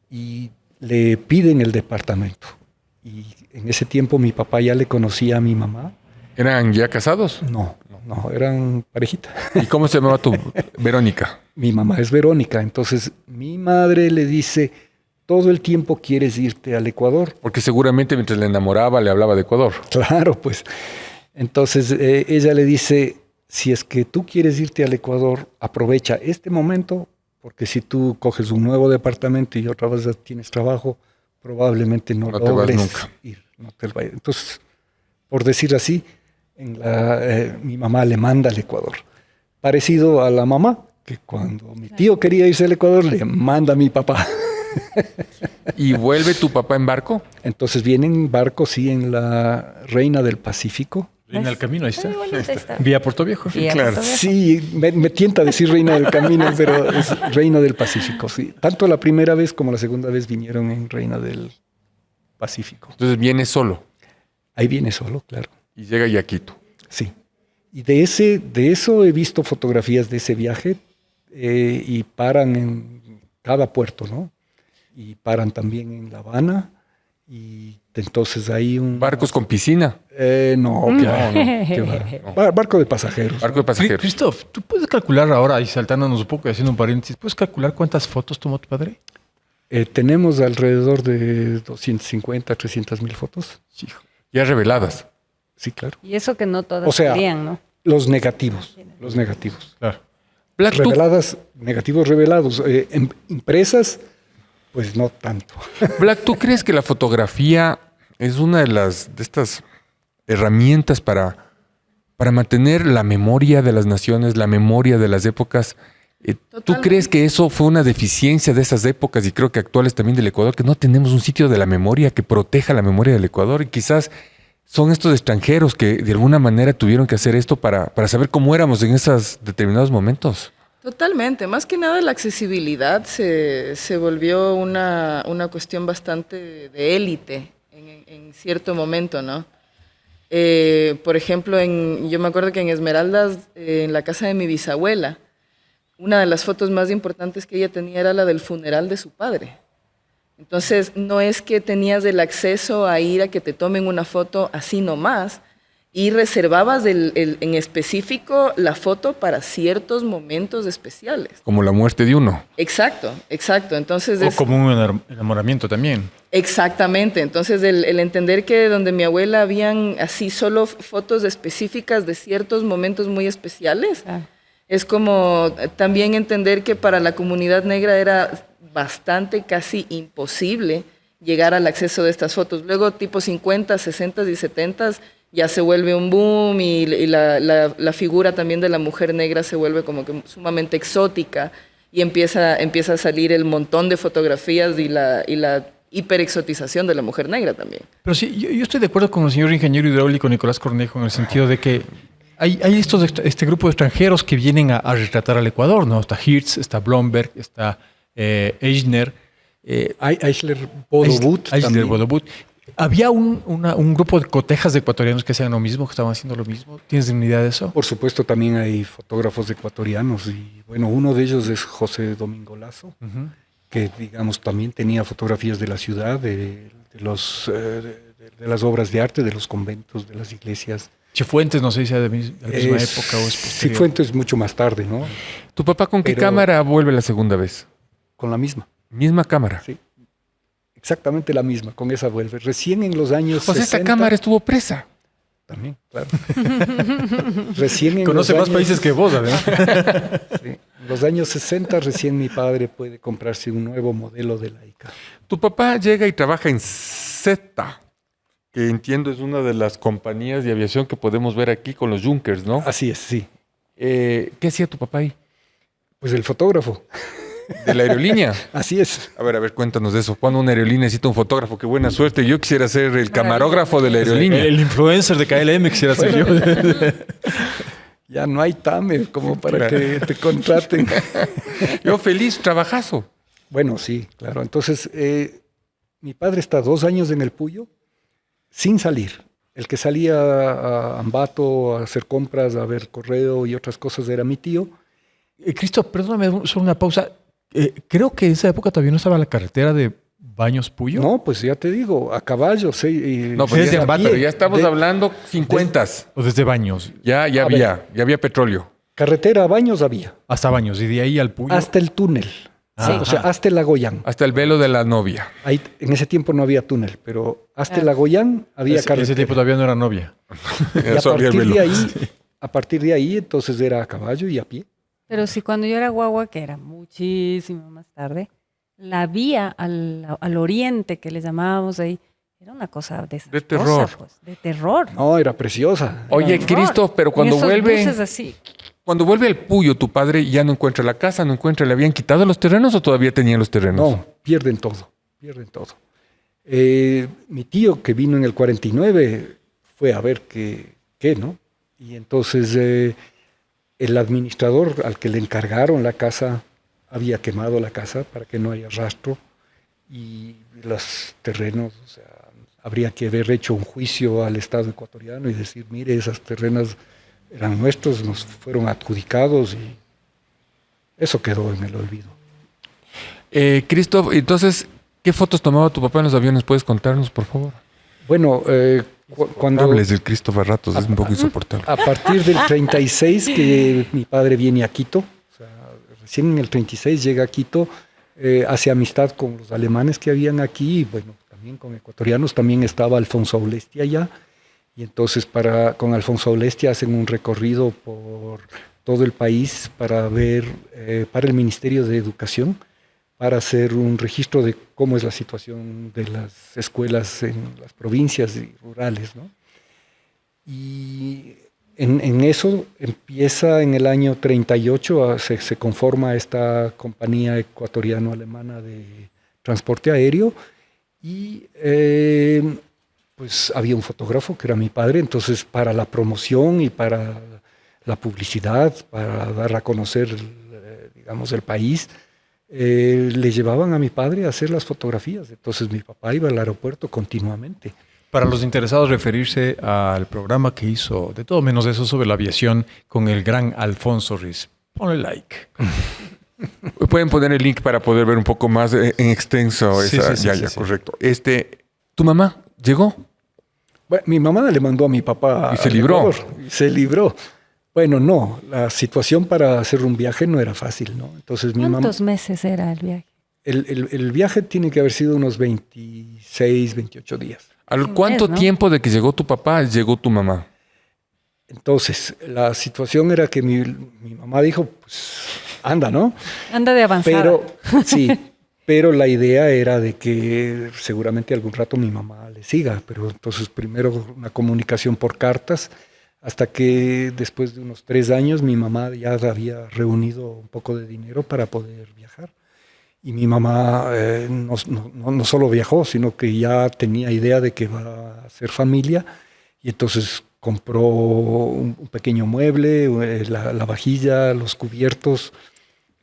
y le piden el departamento. Y en ese tiempo mi papá ya le conocía a mi mamá. ¿Eran ya casados? No, eran parejita. ¿Y cómo se llamaba tu Verónica? Mi mamá es Verónica, entonces mi madre le dice, todo el tiempo quieres irte al Ecuador. Porque seguramente mientras le enamoraba le hablaba de Ecuador. Claro, pues. Entonces ella le dice, si es que tú quieres irte al Ecuador, aprovecha este momento, porque si tú coges un nuevo departamento y otra vez tienes trabajo, probablemente no te vas logres nunca. ir. No te vayas. Entonces, por decir así, mi mamá le manda al Ecuador. Parecido a la mamá, que cuando mi tío quería irse al Ecuador, le manda a mi papá. ¿Y vuelve tu papá en barco? Entonces vienen en barco, sí, en la Reina del Pacífico. En el camino, ahí está. Muy bonita está. Vía Puerto Viejo. Vía Claro. Puerto Viejo. Sí, me tienta decir Reina del Camino, pero es Reina del Pacífico, sí. Tanto la primera vez como la segunda vez vinieron en Reina del Pacífico. Entonces viene solo Ahí viene solo, claro. y llega ya a Quito. Sí. Y de eso he visto fotografías de ese viaje y paran en cada puerto, ¿no? Y paran también en La Habana y entonces hay un... Barcos con piscina. No, claro, no, ¿qué va? Barco de pasajeros. Barco de pasajeros. Christoph, ¿tú puedes calcular ahora, y saltándonos un poco y haciendo un paréntesis, ¿puedes calcular cuántas fotos tomó tu padre? Tenemos alrededor de 250, 300 mil fotos. Sí. Ya reveladas. Sí, claro. Y eso que no todas O sea, querían, ¿no? Los negativos. Los negativos. Claro. Black, ¿tú, Reveladas, negativos revelados. Impresas, pues no tanto. Black, ¿tú crees que la fotografía es una de estas herramientas para mantener la memoria de las naciones, la memoria de las épocas? ¿Tú Totalmente. crees que eso fue una deficiencia de esas épocas y creo que actuales también del Ecuador, que no tenemos un sitio de la memoria que proteja la memoria del Ecuador? Y quizás son estos extranjeros que de alguna manera tuvieron que hacer esto para saber cómo éramos en esos determinados momentos. Totalmente. Más que nada la accesibilidad se volvió una cuestión bastante de élite en cierto momento, ¿no? Por ejemplo, yo me acuerdo que en Esmeraldas, en la casa de mi bisabuela, una de las fotos más importantes que ella tenía era la del funeral de su padre. Entonces, no es que tenías el acceso a ir a que te tomen una foto así nomás, y reservabas en específico la foto para ciertos momentos especiales. Como la muerte de uno. Exacto, exacto. Entonces O como un enamoramiento también. exactamente. Entonces el entender que donde mi abuela habían así solo fotos específicas de ciertos momentos muy especiales, Ah. es como también entender que para la comunidad negra era bastante, casi imposible llegar al acceso de estas fotos. Luego tipo 50, 60 y 70 ya se vuelve un boom y la figura también de la mujer negra se vuelve como que sumamente exótica y empieza a salir el montón de fotografías y la hiperexotización de la mujer negra también. Pero sí, yo estoy de acuerdo con el señor ingeniero hidráulico Nicolás Cornejo en el sentido de que hay este grupo de extranjeros que vienen a retratar al Ecuador, ¿no? Está Hirtz, está Blomberg, está Eichner. Eichler Bodobut Eichler también. Bodobut. Había un grupo de cotejas de ecuatorianos que hacían lo mismo, que estaban haciendo lo mismo. ¿Tienes una idea de eso? Por supuesto, también hay fotógrafos ecuatorianos y bueno, uno de ellos es José Domingo Lazo, Ujú. que digamos también tenía fotografías de la ciudad, de las obras de arte, de los conventos, de las iglesias. Chifuentes, no sé si sea de la misma época o es Sí, posterior. Fuentes mucho más tarde, ¿no? ¿Tu papá con qué Pero- cámara vuelve la segunda vez? Con la misma, Misma cámara. sí. Exactamente la misma, con esa vuelve. Recién en los años Pues esta 60, cámara estuvo presa. también, claro. Recién en Conoce los más años- países que vos, además. Sí, en los años 60 recién mi padre puede comprarse un nuevo modelo de Leica. Tu papá llega y trabaja en Z, que entiendo es una de las compañías de aviación que podemos ver aquí con los Junkers, ¿no? Así es, sí. ¿Qué hacía tu papá ahí? Pues el fotógrafo. ¿De la aerolínea? Así es. A ver, cuéntanos de eso. ¿Cuándo una aerolínea necesita un fotógrafo? Qué buena suerte. Yo quisiera ser el camarógrafo de la aerolínea. El influencer de KLM quisiera ser yo. Ya no hay TAME como para Claro. que te contraten. Yo feliz, trabajazo. Bueno, sí, claro. Entonces, mi padre está 2 años en el Puyo sin salir. El que salía a Ambato a hacer compras, a ver correo y otras cosas era mi tío. Cristo, perdóname solo una pausa. Creo que en esa época todavía no estaba la carretera de Baños Puyo. No, pues ya te digo, a caballo. No, pues Desde ya, Ambato, pero ya estamos de- hablando 50. O desde Baños. Ya A había petróleo. Carretera a Baños había, Hasta Baños. Y de ahí al Puyo. hasta el túnel. Sí. O sea, hasta el Agoyán. Hasta el velo de la novia. Ahí, en ese tiempo no había túnel, pero hasta el Agoyán había Ese carretera. tiempo todavía no era novia. Y a Eso había el partir velo. de ahí A partir de ahí, entonces era a caballo y a pie. Pero si cuando yo era guagua, que era muchísimo más tarde, la vía al oriente, que le llamábamos ahí, era una cosa desastrosa, terror. pues, de terror. No, era preciosa. Oye, Terror. Cristo, pero Y cuando esos vuelve, buses así. cuando vuelve al Puyo, tu padre ya no encuentra la casa, no encuentra, ¿le habían quitado los terrenos o todavía tenían los terrenos? No, pierden todo, pierden todo. Mi tío, que vino en el 49, fue a ver qué, ¿no? Y entonces el administrador al que le encargaron la casa había quemado la casa para que no haya rastro y los terrenos, o sea, habría que haber hecho un juicio al Estado ecuatoriano y decir, mire, esos terrenos eran nuestros, nos fueron adjudicados y eso quedó en el olvido. Cristo, entonces, ¿qué fotos tomaba tu papá en los aviones? ¿Puedes contarnos, por favor? Bueno, cuando... Hables del Cristo a ratos, es un poco insoportable. A partir del 36 que mi padre viene a Quito, o sea, recién en el 36 llega a Quito, hace amistad con los alemanes que habían aquí, y bueno, también con ecuatorianos, también estaba Alfonso Aulesti allá, y entonces con Alfonso Aulesti hacen un recorrido por todo el país para ver, para el Ministerio de Educación, para hacer un registro de cómo es la situación de las escuelas en las provincias y rurales, ¿no? Y en eso empieza en el año 38, se conforma esta compañía ecuatoriano-alemana de transporte aéreo y pues había un fotógrafo que era mi padre, entonces para la promoción y para la publicidad, para dar a conocer, digamos, el país, le llevaban a mi padre a hacer las fotografías. Entonces mi papá iba al aeropuerto continuamente. Para los interesados, referirse al programa que hizo, de todo menos eso, sobre la aviación con el gran Alfonso Riz. Ponle like. Pueden poner el link para poder ver un poco más en extenso. Sí, Esa, sí, ya, sí. correcto. ¿Tu mamá llegó? Bueno, mi mamá le mandó a mi papá ¿Y se al libró? Ecuador, y se libró. Bueno, no, la situación para hacer un viaje no era fácil, ¿no? Entonces mi mamá... ¿Cuántos meses era el viaje? El viaje tiene que haber sido unos 26, 28 días. ¿Al Un cuánto mes, ¿no? tiempo de que llegó tu papá llegó tu mamá? Entonces, la situación era que mi mamá dijo, pues, anda, ¿no? Anda de avanzada. Pero, sí, pero la idea era de que seguramente algún rato mi mamá le siga, pero entonces primero una comunicación por cartas, hasta que después de unos 3 años mi mamá ya había reunido un poco de dinero para poder viajar. Y mi mamá no solo viajó, sino que ya tenía idea de que va a hacer familia, y entonces compró un pequeño mueble, la vajilla, los cubiertos,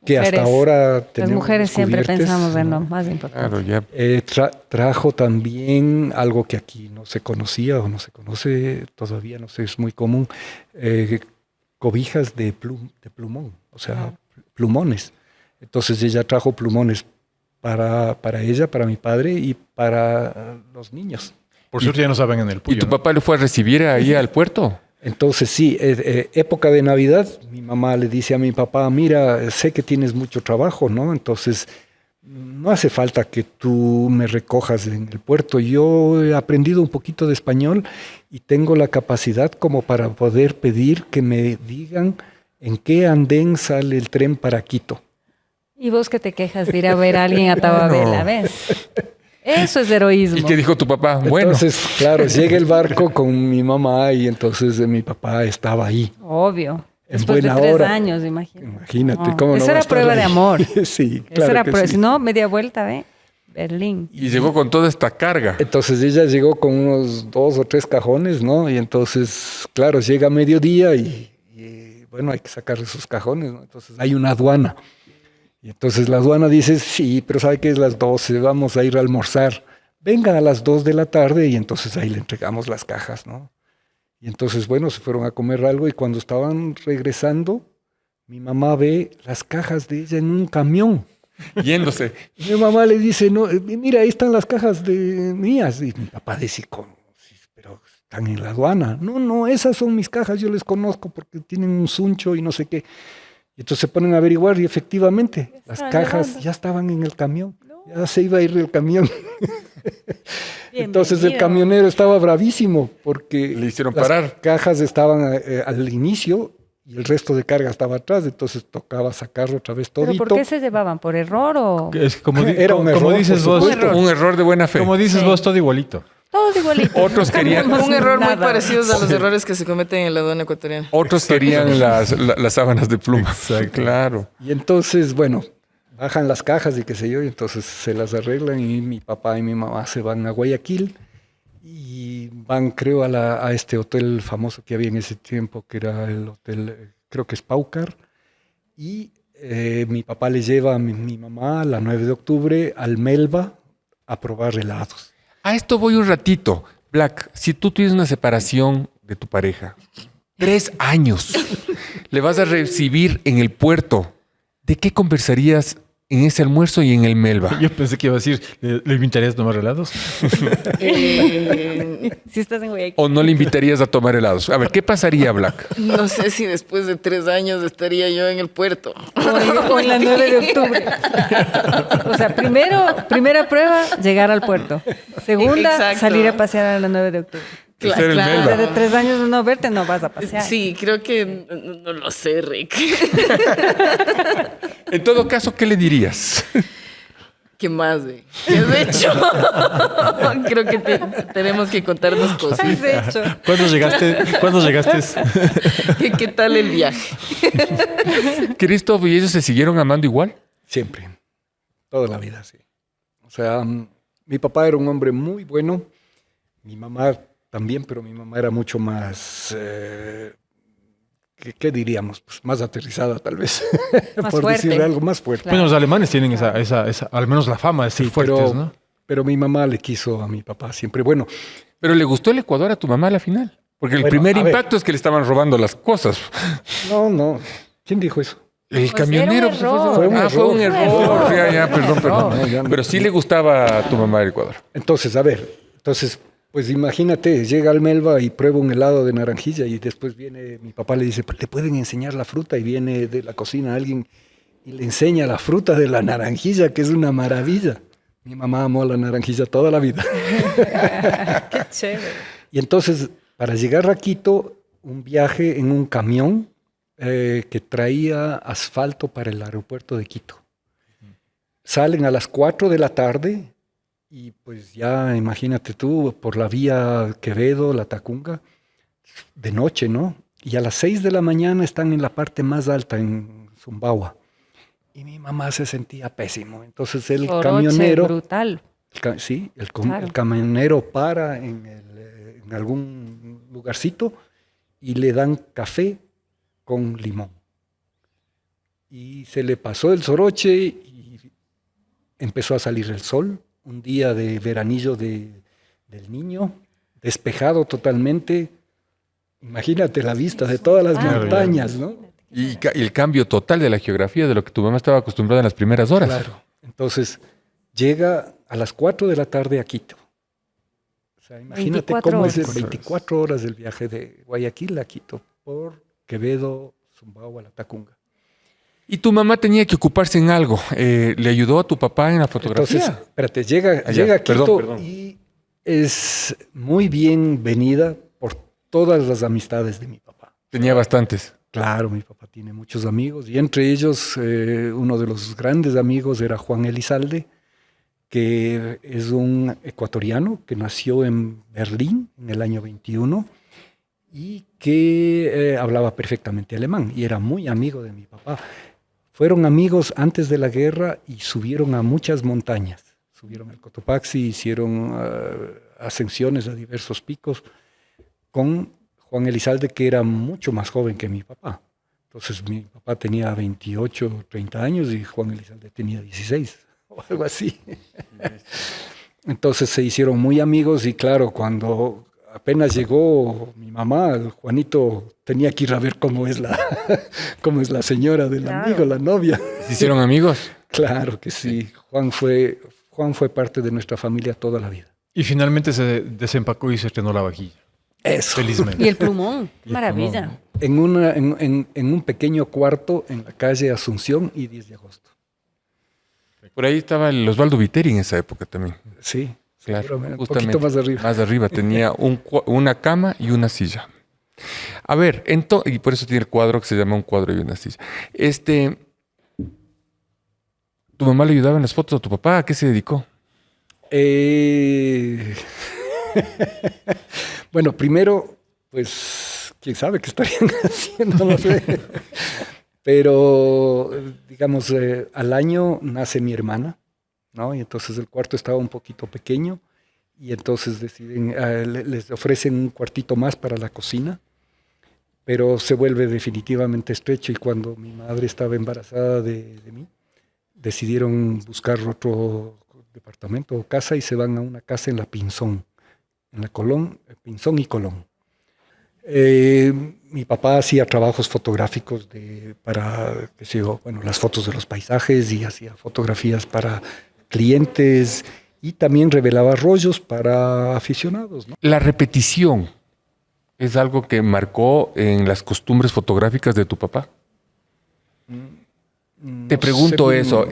que hasta Mujeres. ahora Las tenemos. mujeres siempre cubiertes, pensamos en ¿no? lo más importante. Claro, ya. Trajo también algo que aquí no se conocía o no se conoce todavía, no sé, es muy común, cobijas de plumón, o sea, plumones. Entonces ella trajo plumones para ella, para mi padre y para los niños. Por suerte ya no saben en el ¿Y Puyo, tu ¿no? papá le fue a recibir ahí al puerto? Entonces sí, época de Navidad, mi mamá le dice a mi papá, mira, sé que tienes mucho trabajo, ¿no? Entonces no hace falta que tú me recojas en el puerto. Yo he aprendido un poquito de español y tengo la capacidad como para poder pedir que me digan en qué andén sale el tren para Quito. Y vos que te quejas de ir a ver a alguien a Tababela, ¿ves? Eso es heroísmo. ¿Y qué dijo tu papá? Bueno, Entonces, claro, llega el barco con mi mamá y entonces mi papá estaba ahí. Obvio. En Después de buena 3 hora. años, imagínate. Imagínate, No, cómo no esa va a era estar prueba ahí. de amor. Sí, Esa claro era que prueba. sí. Si no, media vuelta, ¿ve? Berlín. y llegó con toda esta carga. Entonces ella llegó con unos 2 o 3 cajones, ¿no? Y entonces, claro, llega a mediodía y bueno, hay que sacar esos cajones, ¿no? Entonces hay una aduana. Y entonces la aduana dice, sí, pero sabe que es las 12, vamos a ir a almorzar. Venga a las 2 de la tarde y entonces ahí le entregamos las cajas, ¿no? Y entonces, bueno, se fueron a comer algo y cuando estaban regresando, mi mamá ve las cajas de ella en un camión. Yéndose. Mi mamá le dice, no, mira, ahí están las cajas mías. Y mi papá dice, ¿cómo? Sí, pero están en la aduana. No, esas son mis cajas, yo les conozco porque tienen un suncho y no sé qué. Y entonces se ponen a averiguar y efectivamente las estaban cajas llevando. ya estaban en el camión. Ya se iba a ir el camión. Entonces el Bienvenido. camionero estaba bravísimo porque Le hicieron las parar. cajas estaban al inicio y el resto de carga estaba atrás, entonces tocaba sacarlo otra vez ¿Pero todito. por qué se llevaban? ¿Por error o...? Es como, Era un como error, dices por vos, supuesto. Un error de buena fe. como dices Sí. vos, todo igualito. Todos igualitos. Otros querían- No Un error muy nada. parecido a los errores que se cometen en la aduana ecuatoriana. Otros querían las sábanas de pluma. Exacto. Claro. Y entonces, bueno, bajan las cajas y qué sé yo, y entonces se las arreglan y mi papá y mi mamá se van a Guayaquil y van, creo, a este hotel famoso que había en ese tiempo, que era el hotel, creo que es Paucar, y mi papá le lleva a mi mamá la 9 de octubre al Melba a probar helados. A esto voy un ratito. Black, si tú tienes una separación de tu pareja, 3 años, le vas a recibir en el puerto, ¿de qué conversarías en ese almuerzo y en el Melba? Yo pensé que iba a decir, ¿le invitarías a tomar helados? Si estás en Guayaquil. ¿O no le invitarías a tomar helados? A ver, ¿qué pasaría, Black? No sé si después de 3 años estaría yo en el puerto. O en la 9 de octubre. O sea, primera prueba, llegar al puerto. Segunda, Exacto. salir a pasear a la 9 de octubre. Hacer el O sea, de Melba. 3 años de no verte, no vas a pasear. Sí, creo que no lo sé, Rick. En todo caso, ¿qué le dirías? ¿Qué más, güey? ¿Qué has hecho? Creo que tenemos que contarnos ¿Qué cosas. has hecho? ¿Cuándo llegaste? ¿Cuándo llegaste? ¿Qué tal el viaje? ¿Cristo y ellos se siguieron amando igual? Siempre, toda la vida, sí. O sea, mi papá era un hombre muy bueno, mi mamá también, pero mi mamá era mucho más, ¿qué diríamos? Pues más aterrizada tal vez, Más por fuerte. decirle algo más fuerte. Bueno, los alemanes tienen esa, al menos la fama de ser Sí, fuertes, ¿no? pero mi mamá le quiso a mi papá siempre. Bueno, Pero le gustó el Ecuador a tu mamá a la final. Porque el Bueno, primer a ver. impacto es que le estaban robando las cosas. no. ¿Quién dijo eso? El Pues camionero. era un error. Fue un Fue un error. error. Ya, perdón. No, ya no. Pero sí le gustaba a tu mamá el Ecuador. Entonces, a ver, pues imagínate, llega al Melba y prueba un helado de naranjilla y después viene, mi papá le dice, ¿le pueden enseñar la fruta? Y viene de la cocina alguien y le enseña la fruta de la naranjilla, que es una maravilla. Mi mamá amó la naranjilla toda la vida. Qué chévere. Y entonces, para llegar a Quito, un viaje en un camión que traía asfalto para el aeropuerto de Quito. Salen a las 4 de la tarde y pues ya imagínate tú, por la vía Quevedo, La Tacunga, de noche, ¿no? Y a las 6 de la mañana están en la parte más alta, en Sumbawa. Y mi mamá se sentía pésimo. Entonces el Soroche, camionero... brutal. Sí, Claro. el camionero para en algún lugarcito y le dan café con limón. Y se le pasó el soroche y empezó a salir el sol. Un día de veranillo del niño, despejado totalmente. Imagínate la vista de todas las Claro, montañas, ¿no? Y el cambio total de la geografía de lo que tu mamá estaba acostumbrada en las primeras horas. Claro. Entonces llega a las 4 de la tarde a Quito. O sea, imagínate 24 cómo es horas. 24 horas del viaje de Guayaquil a Quito por Quevedo, Sumbawa, La Tacunga. Y tu mamá tenía que ocuparse en algo. ¿Le ayudó a tu papá en la fotografía? Entonces, espérate, llega Allá, a Quito perdón. y es muy bienvenida por todas las amistades de mi papá. Tenía bastantes. Claro, mi papá tiene muchos amigos y entre ellos uno de los grandes amigos era Juan Elizalde, que es un ecuatoriano que nació en Berlín en el año 21 y que hablaba perfectamente alemán y era muy amigo de mi papá. Fueron amigos antes de la guerra y subieron a muchas montañas. Subieron al Cotopaxi, hicieron ascensiones a diversos picos con Juan Elizalde, que era mucho más joven que mi papá. Entonces mi papá tenía 28, 30 años y Juan Elizalde tenía 16 o algo así. Entonces se hicieron muy amigos y claro, cuando apenas llegó mi mamá, el Juanito tenía que ir a ver cómo es la señora del Claro. amigo, la novia. ¿Se hicieron amigos? Claro que sí. Juan fue parte de nuestra familia toda la vida. Y finalmente se desempacó y se estrenó la vajilla. Eso. Felizmente. Y el plumón. Y el Maravilla. plumón. En un pequeño cuarto en la calle Asunción y 10 de agosto. Por ahí estaba el Osvaldo Viteri en esa época también. Sí. Claro, Seguramente, un justamente. poquito más arriba. Más arriba tenía una cama y una silla. A ver, y por eso tiene el cuadro que se llama Un cuadro y una silla. ¿Tu mamá le ayudaba en las fotos a tu papá? ¿A qué se dedicó? Bueno, primero, pues, quién sabe qué estarían haciendo, no sé. Pero, digamos, al año nace mi hermana, ¿no? Y entonces el cuarto estaba un poquito pequeño y entonces deciden, les ofrecen un cuartito más para la cocina, pero se vuelve definitivamente estrecho y cuando mi madre estaba embarazada de mí, decidieron buscar otro departamento o casa y se van a una casa en la Pinzón, en la Colón, Pinzón y Colón. Mi papá hacía trabajos fotográficos para, qué sé yo, bueno, las fotos de los paisajes y hacía fotografías para clientes y también revelaba rollos para aficionados, ¿no? La repetición es algo que marcó en las costumbres fotográficas de tu papá. Te No pregunto sé, eso.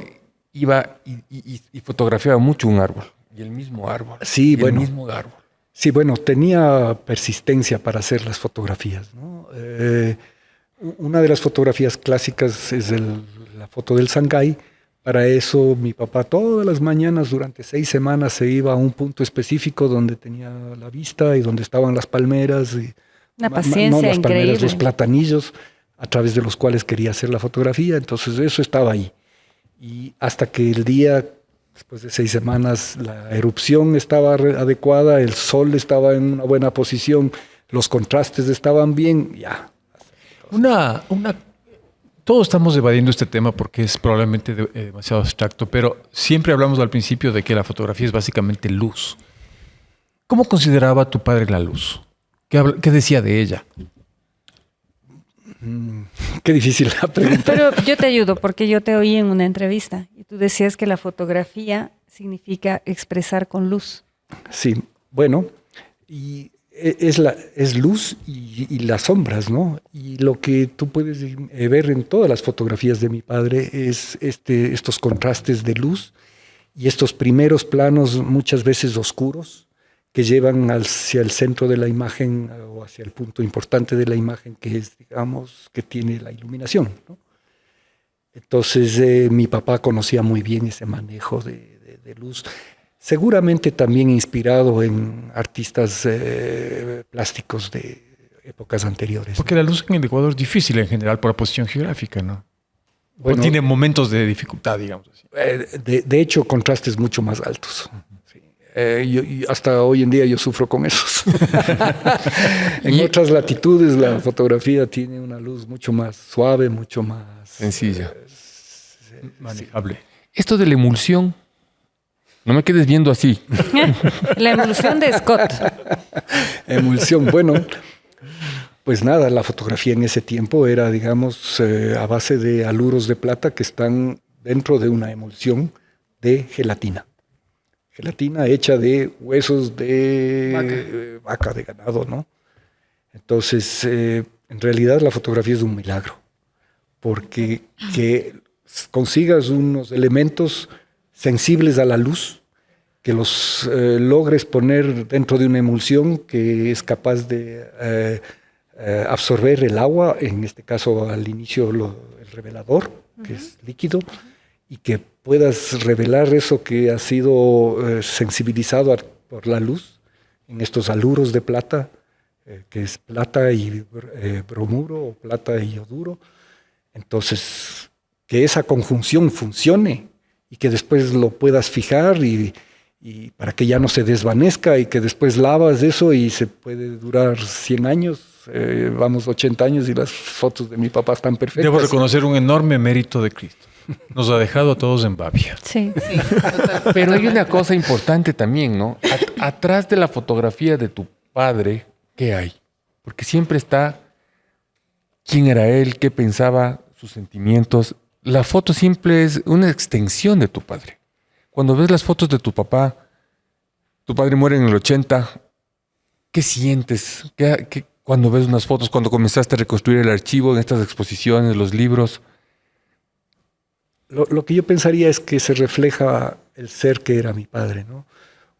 Iba y fotografiaba mucho un árbol. Y el mismo árbol. Sí, y bueno. el mismo árbol. Sí, bueno, tenía persistencia para hacer las fotografías, ¿no? Una de las fotografías clásicas es la foto del Shanghái. Para eso mi papá todas las mañanas durante 6 semanas se iba a un punto específico donde tenía la vista y donde estaban las palmeras. Una No paciencia las palmeras, increíble. los platanillos a través de los cuales quería hacer la fotografía. Entonces eso estaba ahí. Y hasta que el día, después de 6 semanas, la erupción estaba adecuada, el sol estaba en una buena posición, los contrastes estaban bien, ya. Todos estamos evadiendo este tema porque es probablemente demasiado abstracto, pero siempre hablamos al principio de que la fotografía es básicamente luz. ¿Cómo consideraba tu padre la luz? ¿Qué decía de ella? Qué difícil la pregunta. Pero yo te ayudo porque yo te oí en una entrevista y tú decías que la fotografía significa expresar con luz. Sí, bueno, y es luz y las sombras, ¿no? Y lo que tú puedes ver en todas las fotografías de mi padre es estos contrastes de luz y estos primeros planos muchas veces oscuros que llevan hacia el centro de la imagen o hacia el punto importante de la imagen que es, digamos, que tiene la iluminación, ¿no? Entonces mi papá conocía muy bien ese manejo de luz. Seguramente también inspirado en artistas plásticos de épocas anteriores. Porque la luz en el Ecuador es difícil en general por la posición geográfica, ¿no? Bueno, o tiene momentos de dificultad, digamos así. de hecho, contrastes mucho más altos. Sí. Y hasta hoy en día yo sufro con esos. En otras latitudes la fotografía tiene una luz mucho más suave, mucho más sencilla. Manejable. Esto de la emulsión, no me quedes viendo así. La emulsión de Scott. Emulsión, bueno, pues nada, la fotografía en ese tiempo era, digamos, a base de haluros de plata que están dentro de una emulsión de gelatina. Gelatina hecha de huesos de vaca, de ganado, ¿no? Entonces, en realidad la fotografía es un milagro, porque que consigas unos elementos sensibles a la luz, que los logres poner dentro de una emulsión que es capaz de absorber el agua, en este caso al inicio el revelador, que es líquido, y que puedas revelar eso que ha sido sensibilizado por la luz en estos haluros de plata, que es plata y bromuro o plata y yoduro. Entonces, que esa conjunción funcione y que después lo puedas fijar y para que ya no se desvanezca y que después lavas eso y se puede durar 100 años, vamos 80 años y las fotos de mi papá están perfectas. Debo reconocer un enorme mérito de Cristo. Nos ha dejado a todos en babia. Sí. Sí, total. Pero hay una cosa importante también, ¿no? Atrás de la fotografía de tu padre, ¿qué hay? Porque siempre está quién era él, qué pensaba, sus sentimientos. La foto siempre es una extensión de tu padre. Cuando ves las fotos de tu papá, tu padre muere en el 80, ¿qué sientes? Cuando ves unas fotos, cuando comenzaste a reconstruir el archivo en estas exposiciones, los libros? Lo que yo pensaría es que se refleja el ser que era mi padre, ¿no?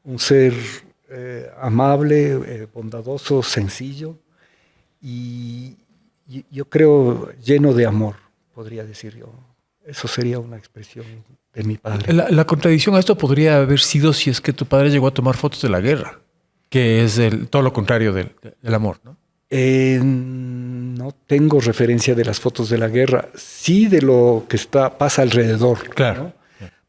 un ser amable, bondadoso, sencillo y yo creo lleno de amor, podría decir yo. Eso sería una expresión de mi padre. La contradicción a esto podría haber sido si es que tu padre llegó a tomar fotos de la guerra, que es todo lo contrario del amor, ¿no? No tengo referencia de las fotos de la guerra, sí de lo que pasa alrededor. Claro. ¿no?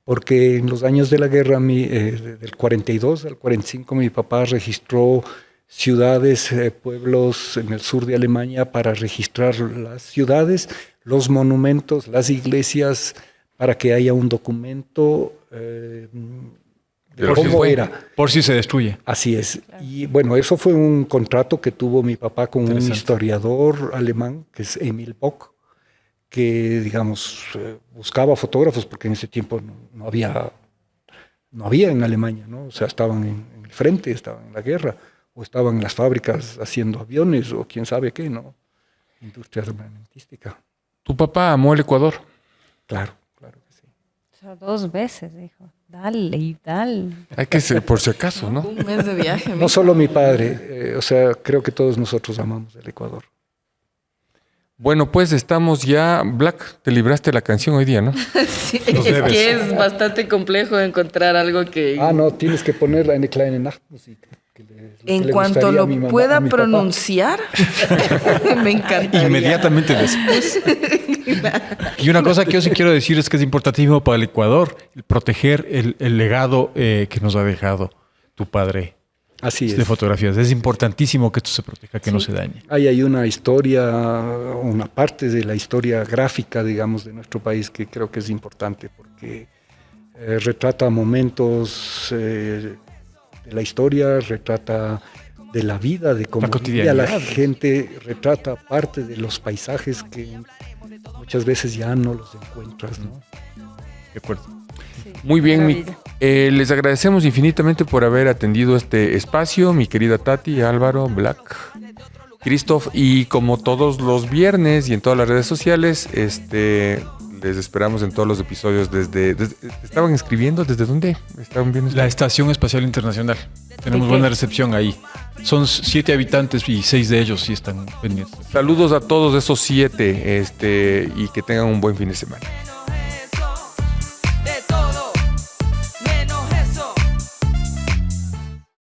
Porque en los años de la guerra, del 42 al 45, mi papá registró ciudades, pueblos en el sur de Alemania para registrar las ciudades, los monumentos, las iglesias, para que haya un documento de cómo era. Por si se destruye. Así es. Y bueno, eso fue un contrato que tuvo mi papá con un historiador alemán, que es Emil Bock, que, digamos, buscaba fotógrafos, porque en ese tiempo no había en Alemania, ¿no? O sea, estaban en el frente, estaban en la guerra, o estaban en las fábricas haciendo aviones, o quién sabe qué, ¿no? Industria armamentística. ¿Tu papá amó el Ecuador? Claro, claro que sí. O sea, 2 veces, dijo. Dale y dale. Hay que ser por si acaso, ¿no? Un mes de viaje. No solo mi padre, o sea, creo que todos nosotros amamos el Ecuador. Bueno, pues estamos ya... Black, te libraste la canción hoy día, ¿no? Sí, Los es debes. que es bastante complejo encontrar algo que... No, tienes que ponerla en Kleine Nachtmusik. En cuanto lo pueda pronunciar, me encantaría. Inmediatamente después. Y una cosa que yo sí quiero decir es que es importantísimo para el Ecuador el proteger el legado que nos ha dejado tu padre. Así De es. fotografías. Es importantísimo que esto se proteja, que no se dañe. Ahí hay una historia, una parte de la historia gráfica, digamos, de nuestro país que creo que es importante porque retrata momentos de la historia, retrata de la vida, de cómo vivía la gente, retrata parte de los paisajes que muchas veces ya no los encuentras, ¿no? De acuerdo. Muy bien, les agradecemos infinitamente por haber atendido este espacio, mi querida Tati, Álvaro, Black, Christoph, y como todos los viernes y en todas las redes sociales, les esperamos en todos los episodios ¿estaban escribiendo? ¿Desde dónde? ¿Estaban viendo? La Estación Espacial Internacional. Tenemos buena recepción ahí. Son 7 habitantes y 6 de ellos sí están pendientes. Saludos a todos esos 7 y que tengan un buen fin de semana.